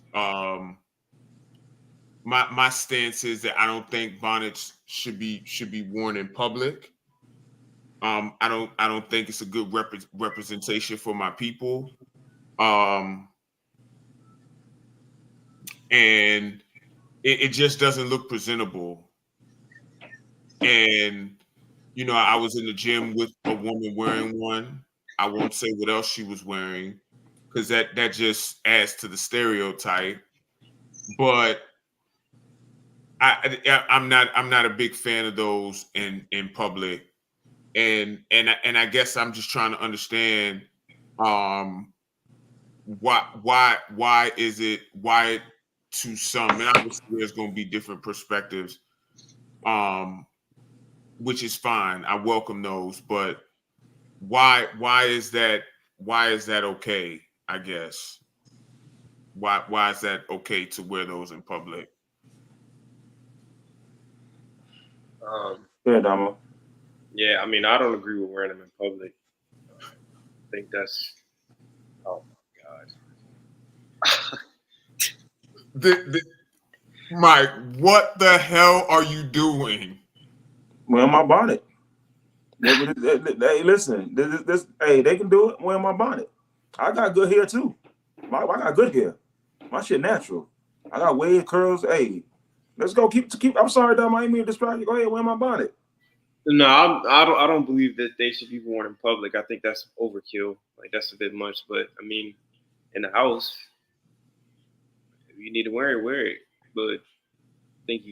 Speaker 1: my stance is that I don't think bonnets should be worn in public. I don't think it's a good representation for my people. And it just doesn't look presentable. And I was in the gym with a woman wearing one. I won't say what else she was wearing because that just adds to the stereotype. But I'm not a big fan of those in public, and I guess I'm just trying to understand why to some, and obviously there's going to be different perspectives, which is fine. I welcome those, but why is that okay? I guess why is that okay to wear those in public?
Speaker 3: Yeah, Damo.
Speaker 2: Yeah, I mean, I don't agree with wearing them in public. I think that's, oh my God.
Speaker 1: Mike, what the hell are you doing?
Speaker 3: Wearing my bonnet. Hey, listen, they can do it. Wearing my bonnet. I got good hair too. I got good hair. My shit natural. I got wave curls. Hey, let's go. Keep. I'm sorry, Dom. I didn't mean to distract you. Go ahead, wear my bonnet.
Speaker 2: No, I don't believe that they should be worn in public. I think that's overkill. Like that's a bit much. But I mean, in the house, if you need to wear it. But I think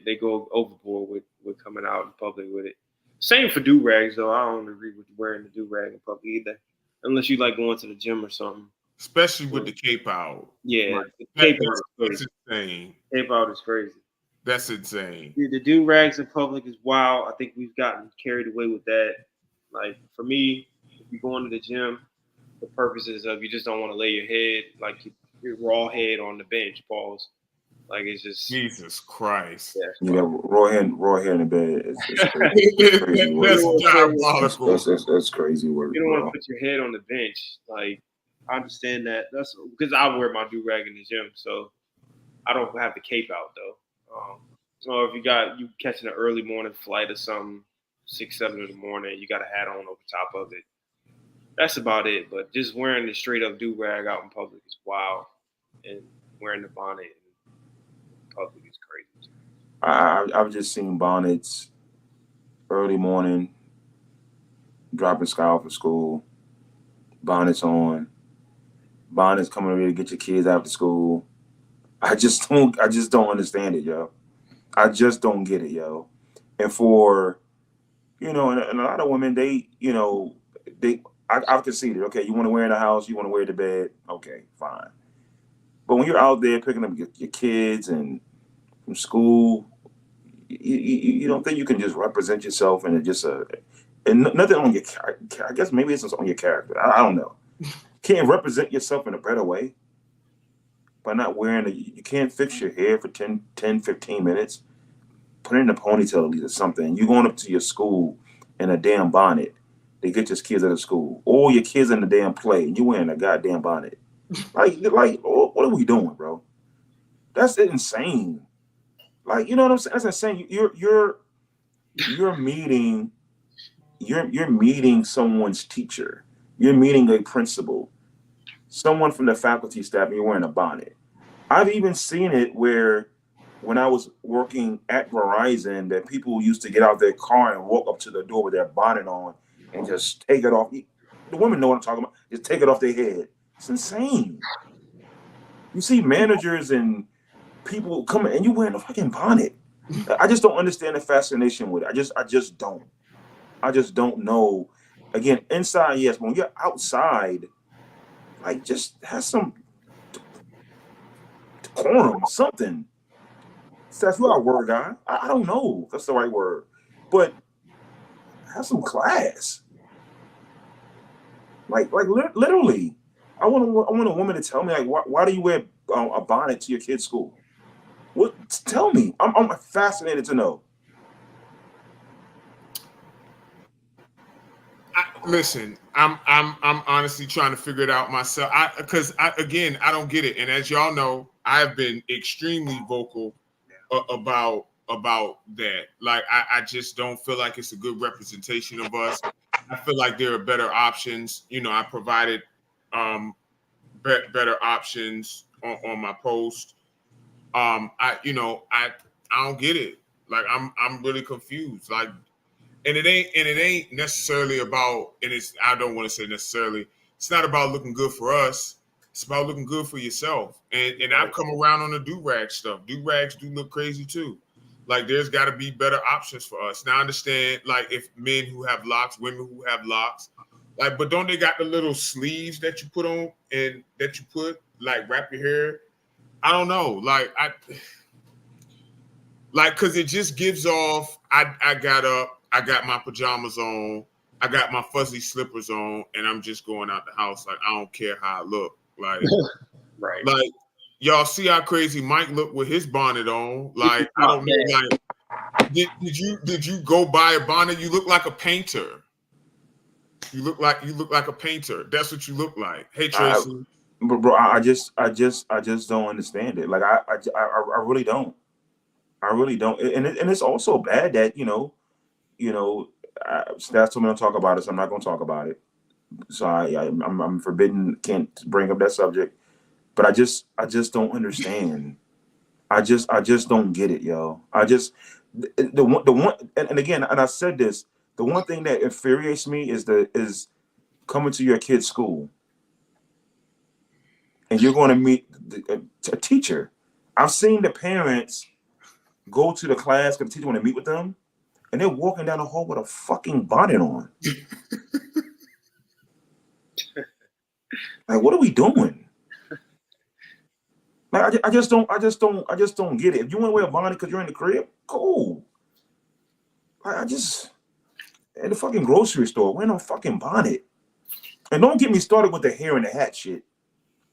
Speaker 2: they go overboard with coming out in public with it. Same for do rags though. I don't agree with wearing the do rag in public either, unless you like going to the gym or something.
Speaker 1: Especially with the cape out.
Speaker 2: Yeah,
Speaker 1: right.
Speaker 2: The cape out
Speaker 1: is insane.
Speaker 2: Cape out is crazy.
Speaker 1: That's insane.
Speaker 2: The do rags in public is wild. I think we've gotten carried away with that. Like for me, if you go into the gym, the purposes of you just don't want to lay your head like your raw head on the bench. Pause. Like it's just
Speaker 1: Jesus Christ.
Speaker 3: Yeah, raw hair in the bed. It's crazy work.
Speaker 1: That's diabolical.
Speaker 3: That's crazy work.
Speaker 2: You don't want to put your head on the bench. Like I understand that. That's because I wear my do rag in the gym, so I don't have the cape out though. So if you catching an early morning flight or something, 6, 7 in the morning, you got a hat on over top of it. That's about it. But just wearing the straight up do rag out in public is wild, and wearing the bonnet in public is crazy.
Speaker 3: I've just seen bonnets early morning, dropping Sky off of school, bonnets on, bonnets coming ready to get your kids after school. I just don't understand it, yo. I just don't get it, yo. And for, and a lot of women, I've conceded, okay, you want to wear in the house, you want to wear to bed, okay, fine. But when you're out there picking up your kids and from school, you don't think you can just represent yourself and nothing on your, I guess maybe it's on your character. I don't know. Can't represent yourself in a better way. by not wearing you can't fix your hair for 10, 15 minutes. Put it in a ponytail at least or something. You going up to your school in a damn bonnet. They get your kids out of school. Or your kids in the damn play and you wearing a goddamn bonnet. Like, what are we doing, bro? That's insane. Like, you know what I'm saying? That's insane. You're meeting someone's teacher. You're meeting a principal, someone from the faculty staff, and you're wearing a bonnet. I've even seen it where when I was working at Verizon, that people used to get out their car and walk up to the door with their bonnet on and just take it off. The women know what I'm talking about. Just take it off their head. It's insane. You see managers and people coming and you wearing a fucking bonnet. I just don't understand the fascination with it. I just don't. I just don't know. Again, inside, yes, but when you're outside, like just have some decorum, something. Steph, you are a word guy. I don't know if that's the right word, but have some class. Like literally, I want a woman to tell me like, why do you wear a bonnet to your kid's school? What? Tell me. I'm fascinated to know.
Speaker 1: Listen, I'm honestly trying to figure it out myself. Because I don't get it. And as y'all know, I've been extremely vocal about that. Like, I just don't feel like it's a good representation of us. I feel like there are better options. You know, I provided better options on my post. I don't get it. Like, I'm really confused. Like, and it ain't necessarily about, and I don't want to say necessarily, it's not about looking good for us. It's about looking good for yourself. And I've come around on the do-rag stuff. Do-rags do look crazy too. Like, there's got to be better options for us. Now, I understand, like, if men who have locks, women who have locks, like, but don't they got the little sleeves that you put on and that you put, like, wrap your hair? I don't know. Like, because it just gives off, I got up, I got my pajamas on, I got my fuzzy slippers on, and I'm just going out the house. Like, I don't care how I look. Like,
Speaker 2: Right.
Speaker 1: Like, y'all see how crazy Mike looked with his bonnet on? Like, I don't know. Like, did you go buy a bonnet? You look like a painter. You look like a painter. That's what you look like. Hey, Tracy.
Speaker 3: Bro, I just don't understand it. Like, I really don't. I really don't. And it's also bad that Stats told me to talk about it, so I'm not going to talk about it. So I'm forbidden, can't bring up that subject. But I just don't understand. I just don't get it, yo. The one and again, and I said this, the one thing that infuriates me is coming to your kid's school and you're going to meet a teacher. I've seen the parents go to the class because the teacher want to meet with them, and they're walking down the hall with a fucking bonnet on. Like, what are we doing? Like, I just don't get it. If you want to wear a bonnet because you're in the crib, cool. I just at the fucking grocery store, wear no fucking bonnet. And don't get me started with the hair and the hat shit.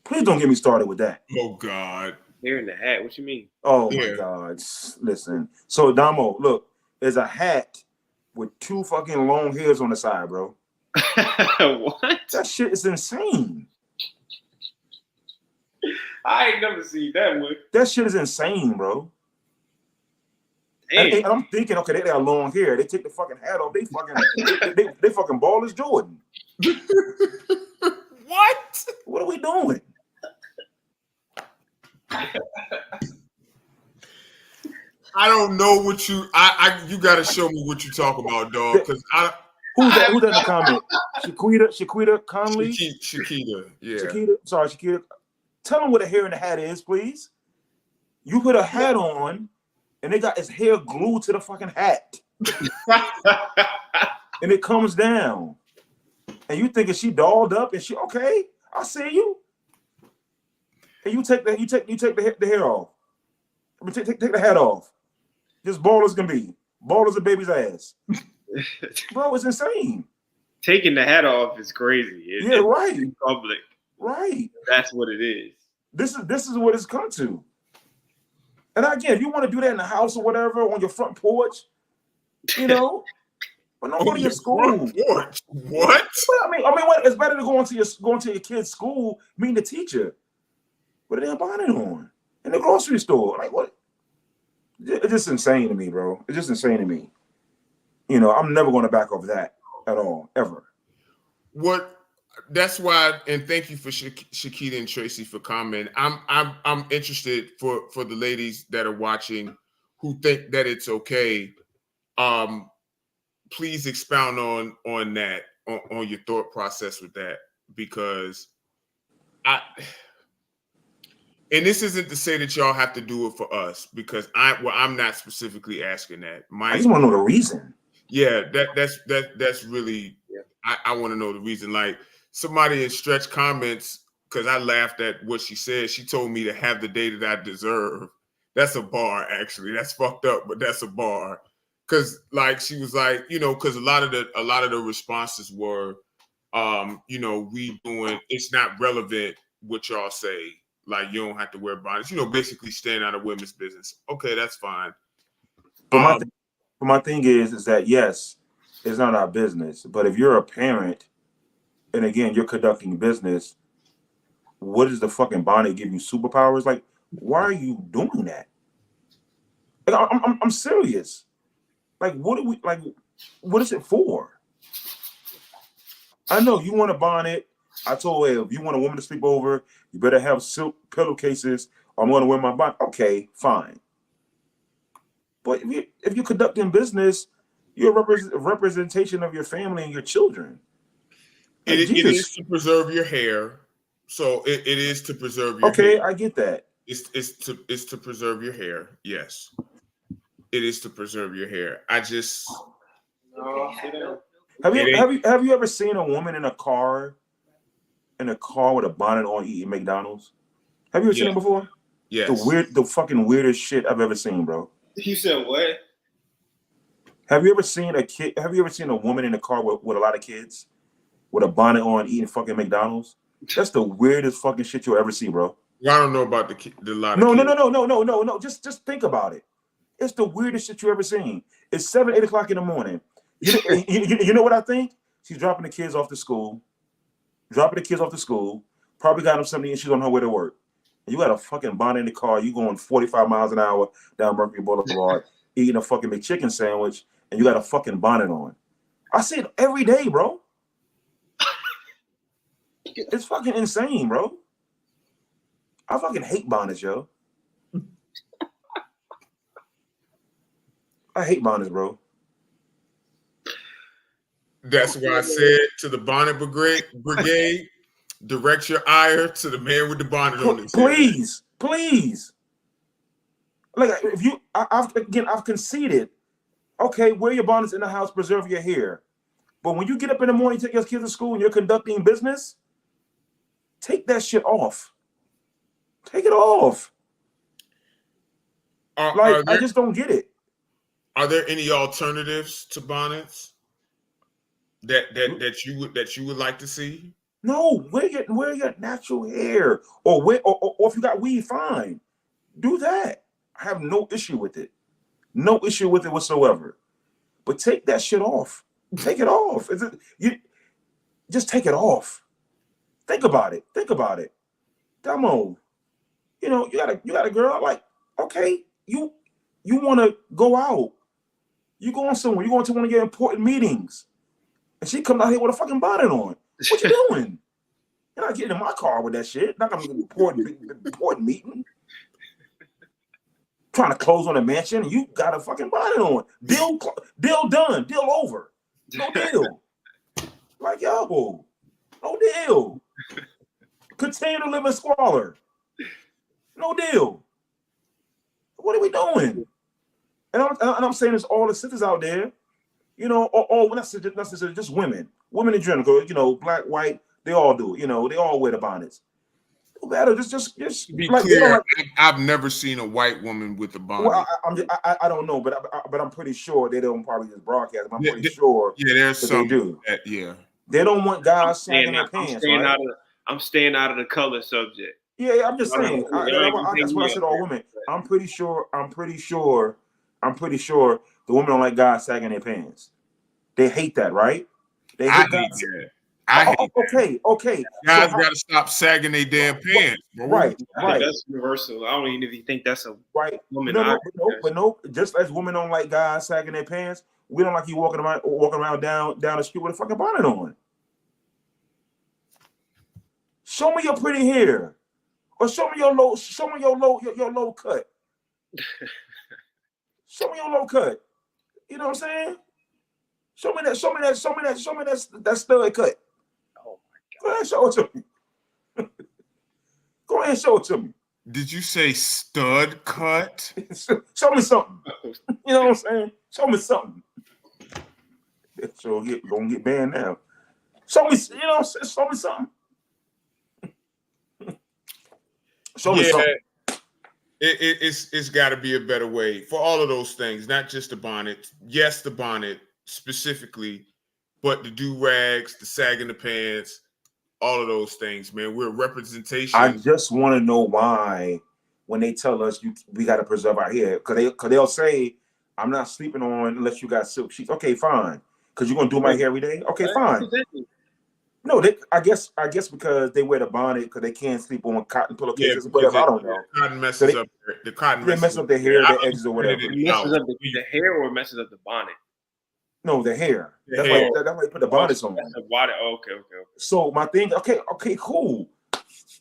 Speaker 3: Please don't get me started with that.
Speaker 1: Oh God.
Speaker 2: Hair in the hat. What you mean?
Speaker 3: Oh my God. Listen. So Damo, look, there's a hat with two fucking long hairs on the side, bro.
Speaker 2: What?
Speaker 3: That shit is insane.
Speaker 2: I ain't never seen that one.
Speaker 3: That shit is insane, bro.
Speaker 2: Damn.
Speaker 3: And I'm thinking, okay, they got long hair. They take the fucking hat off. They fucking bald as Jordan.
Speaker 1: What?
Speaker 3: What are we doing?
Speaker 1: I don't know what you. You got to show me what you talk about, dog. Because
Speaker 3: Who's that in the comment? Shaquita Conley.
Speaker 1: Shakita. Yeah.
Speaker 3: Shakita. Tell them what a hair in the hat is, please. You put a hat on, and they got his hair glued to the fucking hat, and it comes down. And you thinking she dolled up, and she okay? I see you. And you take the hair off. I mean, take the hat off. Just bald as can be. Bald as a baby's ass. Bro, it's insane.
Speaker 2: Taking the hat off is crazy.
Speaker 3: Yeah, right.
Speaker 2: In public.
Speaker 3: Right.
Speaker 2: That's what it is.
Speaker 3: This is what it's come to. And again, if you want to do that in the house or whatever, on your front porch, you know, but don't go to your school.
Speaker 1: What?
Speaker 3: I mean, what? It's better to go into your kid's school, meeting the teacher, with a damn bonnet on in the grocery store. Like what? It's just insane to me, bro. It's just insane to me. You know, I'm never going to back off that at all, ever.
Speaker 1: That's why, and thank you for Shakita and Tracy for commenting. I'm interested for the ladies that are watching who think that it's okay. Please expound on that, on your thought process with that, because and this isn't to say that y'all have to do it for us, because I'm not specifically asking that.
Speaker 3: I just want to know the reason.
Speaker 1: Yeah, that's really. Yeah. I want to know the reason. Like somebody in Stretch comments, because I laughed at what she said. She told me to have the day that I deserve. That's a bar, actually. That's fucked up, but that's a bar. Because like she was like, you know, because a lot of the responses were, you know, it's not relevant what y'all say. Like you don't have to wear bonnets. You know, basically staying out of women's business. Okay, that's fine.
Speaker 3: But my thing is that yes, it's not our business. But if you're a parent, and again you're conducting business, what does the fucking bonnet give you superpowers? Like, why are you doing that? Like, I'm serious. Like, what is it for? I know you want a bonnet. I told her, if you want a woman to sleep over, you better have silk pillowcases. I'm going to wear my bonnet. Okay, fine. But if you're conducting business, you're a representation of your family and your children. Like,
Speaker 1: it is to preserve your hair. So it is to preserve your hair.
Speaker 3: Okay, I get that.
Speaker 1: It's to preserve your hair. Yes. It is to preserve your hair. I just
Speaker 3: have you ever seen a woman in a car with a bonnet on eating McDonald's? Have you ever seen it before?
Speaker 1: Yes.
Speaker 3: The fucking weirdest shit I've ever seen, bro.
Speaker 2: You said what?
Speaker 3: Have you ever seen a woman in a car with a lot of kids with a bonnet on eating fucking McDonald's? That's the weirdest fucking shit you'll ever see, bro.
Speaker 1: Well, I don't know about the lot of
Speaker 3: kids. No. Just think about it. It's the weirdest shit you ever seen. It's 7, 8 o'clock in the morning. You know what I think? She's dropping the kids off to school. Probably got them something and she's on her way to work. And you got a fucking bonnet in the car. You going 45 miles an hour down Mercury Boulevard, eating a fucking McChicken sandwich, and you got a fucking bonnet on. I see it every day, bro. It's fucking insane, bro. I fucking hate bonnets, yo. I hate bonnets, bro.
Speaker 1: That's why I said to the bonnet brigade, direct your ire to the man with the bonnet on his head.
Speaker 3: Please. Like, if I've conceded. Okay, wear your bonnets in the house, preserve your hair. But when you get up in the morning, take your kids to school, and you're conducting business, take that shit off. Take it off. I just don't get it.
Speaker 1: Are there any alternatives to bonnets that you would like to see?
Speaker 3: No, wear your natural hair, or if you got weave, fine, do that. I have no issue with it, whatsoever. But take that shit off. Take it off. Just take it off. Think about it. Demo. You know, you got a girl, like, okay, you want to go out. You going somewhere. You going to one of your important meetings. And she comes out here with a fucking bonnet on. What you doing? You're not getting in my car with that shit. Not gonna be an important meeting. Trying to close on a mansion and you got a fucking bonnet on. Deal done. Deal over. No deal. Like, yo, no deal. Continue to live in squalor. No deal. What are we doing? And I'm saying this, all the sisters out there, you know, or not necessarily just women in general, you know, black, white, they all do it. You know, they all wear the bonnets. No matter, just
Speaker 1: be
Speaker 3: like,
Speaker 1: clear.
Speaker 3: You know,
Speaker 1: I've never seen a white woman with a bonnet.
Speaker 3: Well, I don't know, but I'm pretty sure they don't probably just broadcast. I'm pretty sure.
Speaker 1: Yeah, there's some.
Speaker 3: They do.
Speaker 1: Yeah.
Speaker 3: They don't want guys sagging their pants.
Speaker 2: I'm staying out of the color subject.
Speaker 3: Yeah, I'm just
Speaker 2: I don't
Speaker 3: saying.
Speaker 2: know. Y'all ain't gonna
Speaker 3: That's
Speaker 2: take
Speaker 3: what
Speaker 2: me
Speaker 3: I said.
Speaker 2: up
Speaker 3: All
Speaker 2: there.
Speaker 3: women. I'm pretty sure the women don't like guys sagging their pants. They hate that, right? They
Speaker 1: I
Speaker 3: hate
Speaker 1: hate
Speaker 3: guys.
Speaker 1: that. I hate that.
Speaker 3: Okay. So
Speaker 1: Guys got to stop sagging their damn pants, bro.
Speaker 3: right,
Speaker 2: I think
Speaker 3: right,
Speaker 2: that's universal. I don't even think that's a
Speaker 3: right.
Speaker 2: woman.
Speaker 3: But no. Just as women don't like guys sagging their pants, we don't like you walking around down the street with a fucking bonnet on. Show me your pretty hair, or show me your low cut. Show me your low cut. You know what I'm saying? Show me that stud cut.
Speaker 2: Oh
Speaker 3: Go ahead and show it to me. Go ahead and show it to me.
Speaker 1: Did you say stud cut?
Speaker 3: Show me something.
Speaker 2: my God.
Speaker 3: You know what I'm saying? Show me something. So gonna get banned now. Show me, you know, show me something. Show me something.
Speaker 1: It's got to be a better way for all of those things, not just the bonnet. Yes, the bonnet specifically, but the do-rags, the sagging the pants, all of those things, man. We're a representation.
Speaker 3: I just want to know why when they tell us we got to preserve our hair, because they'll say I'm not sleeping on unless you got silk sheets. Okay, fine. Because you're gonna do my hair every day. Okay, fine. No, I guess because they wear the bonnet because they can't sleep on cotton pillowcases. Whatever, I don't know.
Speaker 1: Cotton messes up. The cotton
Speaker 3: They mess up their hair, their edges, or whatever.
Speaker 2: It messes up the hair or it messes up the bonnet?
Speaker 3: No, the hair.
Speaker 1: The
Speaker 3: That's
Speaker 1: hair.
Speaker 3: why you put the bonnets on.
Speaker 2: Okay.
Speaker 3: So my thing, okay, cool.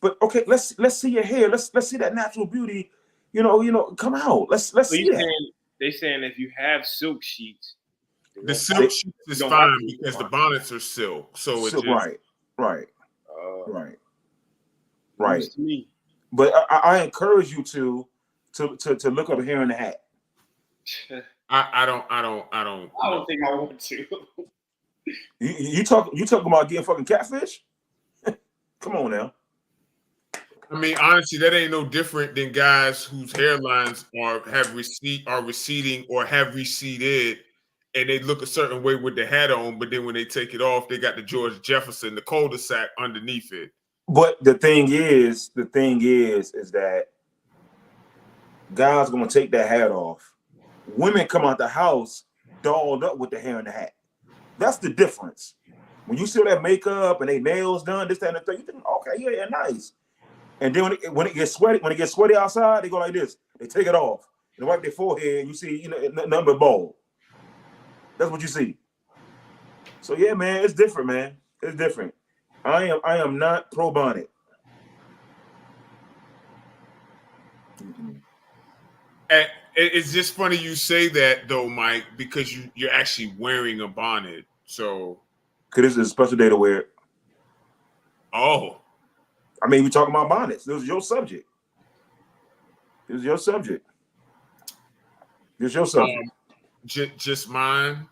Speaker 3: But okay, let's see your hair. Let's see that natural beauty. You know, come out. Let's
Speaker 2: So
Speaker 3: see that.
Speaker 2: they saying if you have silk sheets,
Speaker 1: The silk sheets is
Speaker 2: don't
Speaker 1: fine
Speaker 2: have to.
Speaker 1: because the bonnets are silk. So it's just,
Speaker 3: right.
Speaker 2: News to me.
Speaker 3: But I encourage you to look up hair in the hat.
Speaker 1: I don't
Speaker 2: think I want to.
Speaker 3: You talking about getting fucking catfish? Come on now.
Speaker 1: I mean, honestly, that ain't no different than guys whose hairlines are receding or have receded, and they look a certain way with the hat on, but then when they take it off, they got the George Jefferson, the cul-de-sac underneath it.
Speaker 3: But the thing is that guys gonna take that hat off. Women come out the house dolled up with the hair in the hat. That's the difference. When you see all that makeup and they nails done, this, that, and the thing, you think, okay, yeah, nice. And then when it gets sweaty outside, they go like this. They take it off and wipe their forehead, and you see, nothing but bald. That's what you see. So yeah, man, it's different, man. It's different. I am not pro bonnet.
Speaker 1: And it's just funny you say that though, Mike, because you're actually wearing a bonnet. So,
Speaker 3: because this is a special day to wear it.
Speaker 1: Oh,
Speaker 3: I mean, we're talking about bonnets. This is your subject.
Speaker 1: Just mine.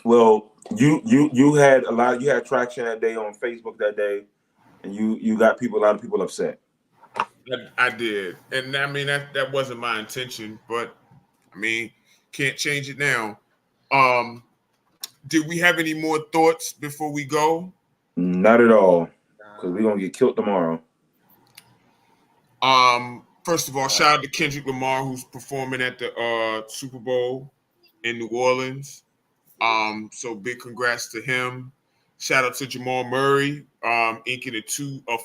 Speaker 3: Well, you had traction that day on Facebook that day, and you got a lot of people upset.
Speaker 1: I did, and I mean that wasn't my intention, but I mean can't change it now. Did we have any more thoughts before we go?
Speaker 3: Not at all, because we're gonna get killed tomorrow.
Speaker 1: First of all, shout out to Kendrick Lamar, who's performing at the Super Bowl in New Orleans. So big congrats to him. Shout out to Jamal Murray, inking a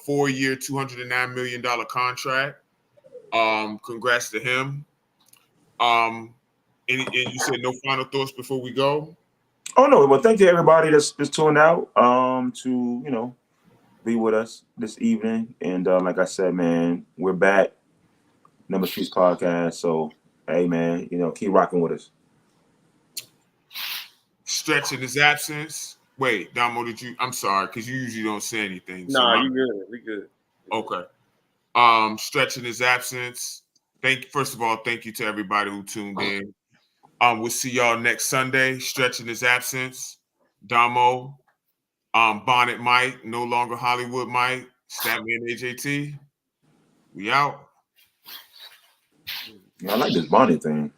Speaker 1: 4-year, $209 million contract. Congrats to him. And you said no final thoughts before we go?
Speaker 3: Oh no, well, thank you everybody that's tuned out to be with us this evening. And like I said, man, we're back. Number Streets Podcast. So hey man, keep rocking with us.
Speaker 1: Stretch in his absence. Wait, Damo, I'm sorry, because you usually don't say anything.
Speaker 2: No, you good. We good.
Speaker 1: Okay. Stretch in his absence. First of all, thank you to everybody who tuned in. We'll see y'all next Sunday. Stretch in his absence. Damo, Bonnet Mike, no longer Hollywood Mike, Statman AJT. We out.
Speaker 3: I like this bonnet thing.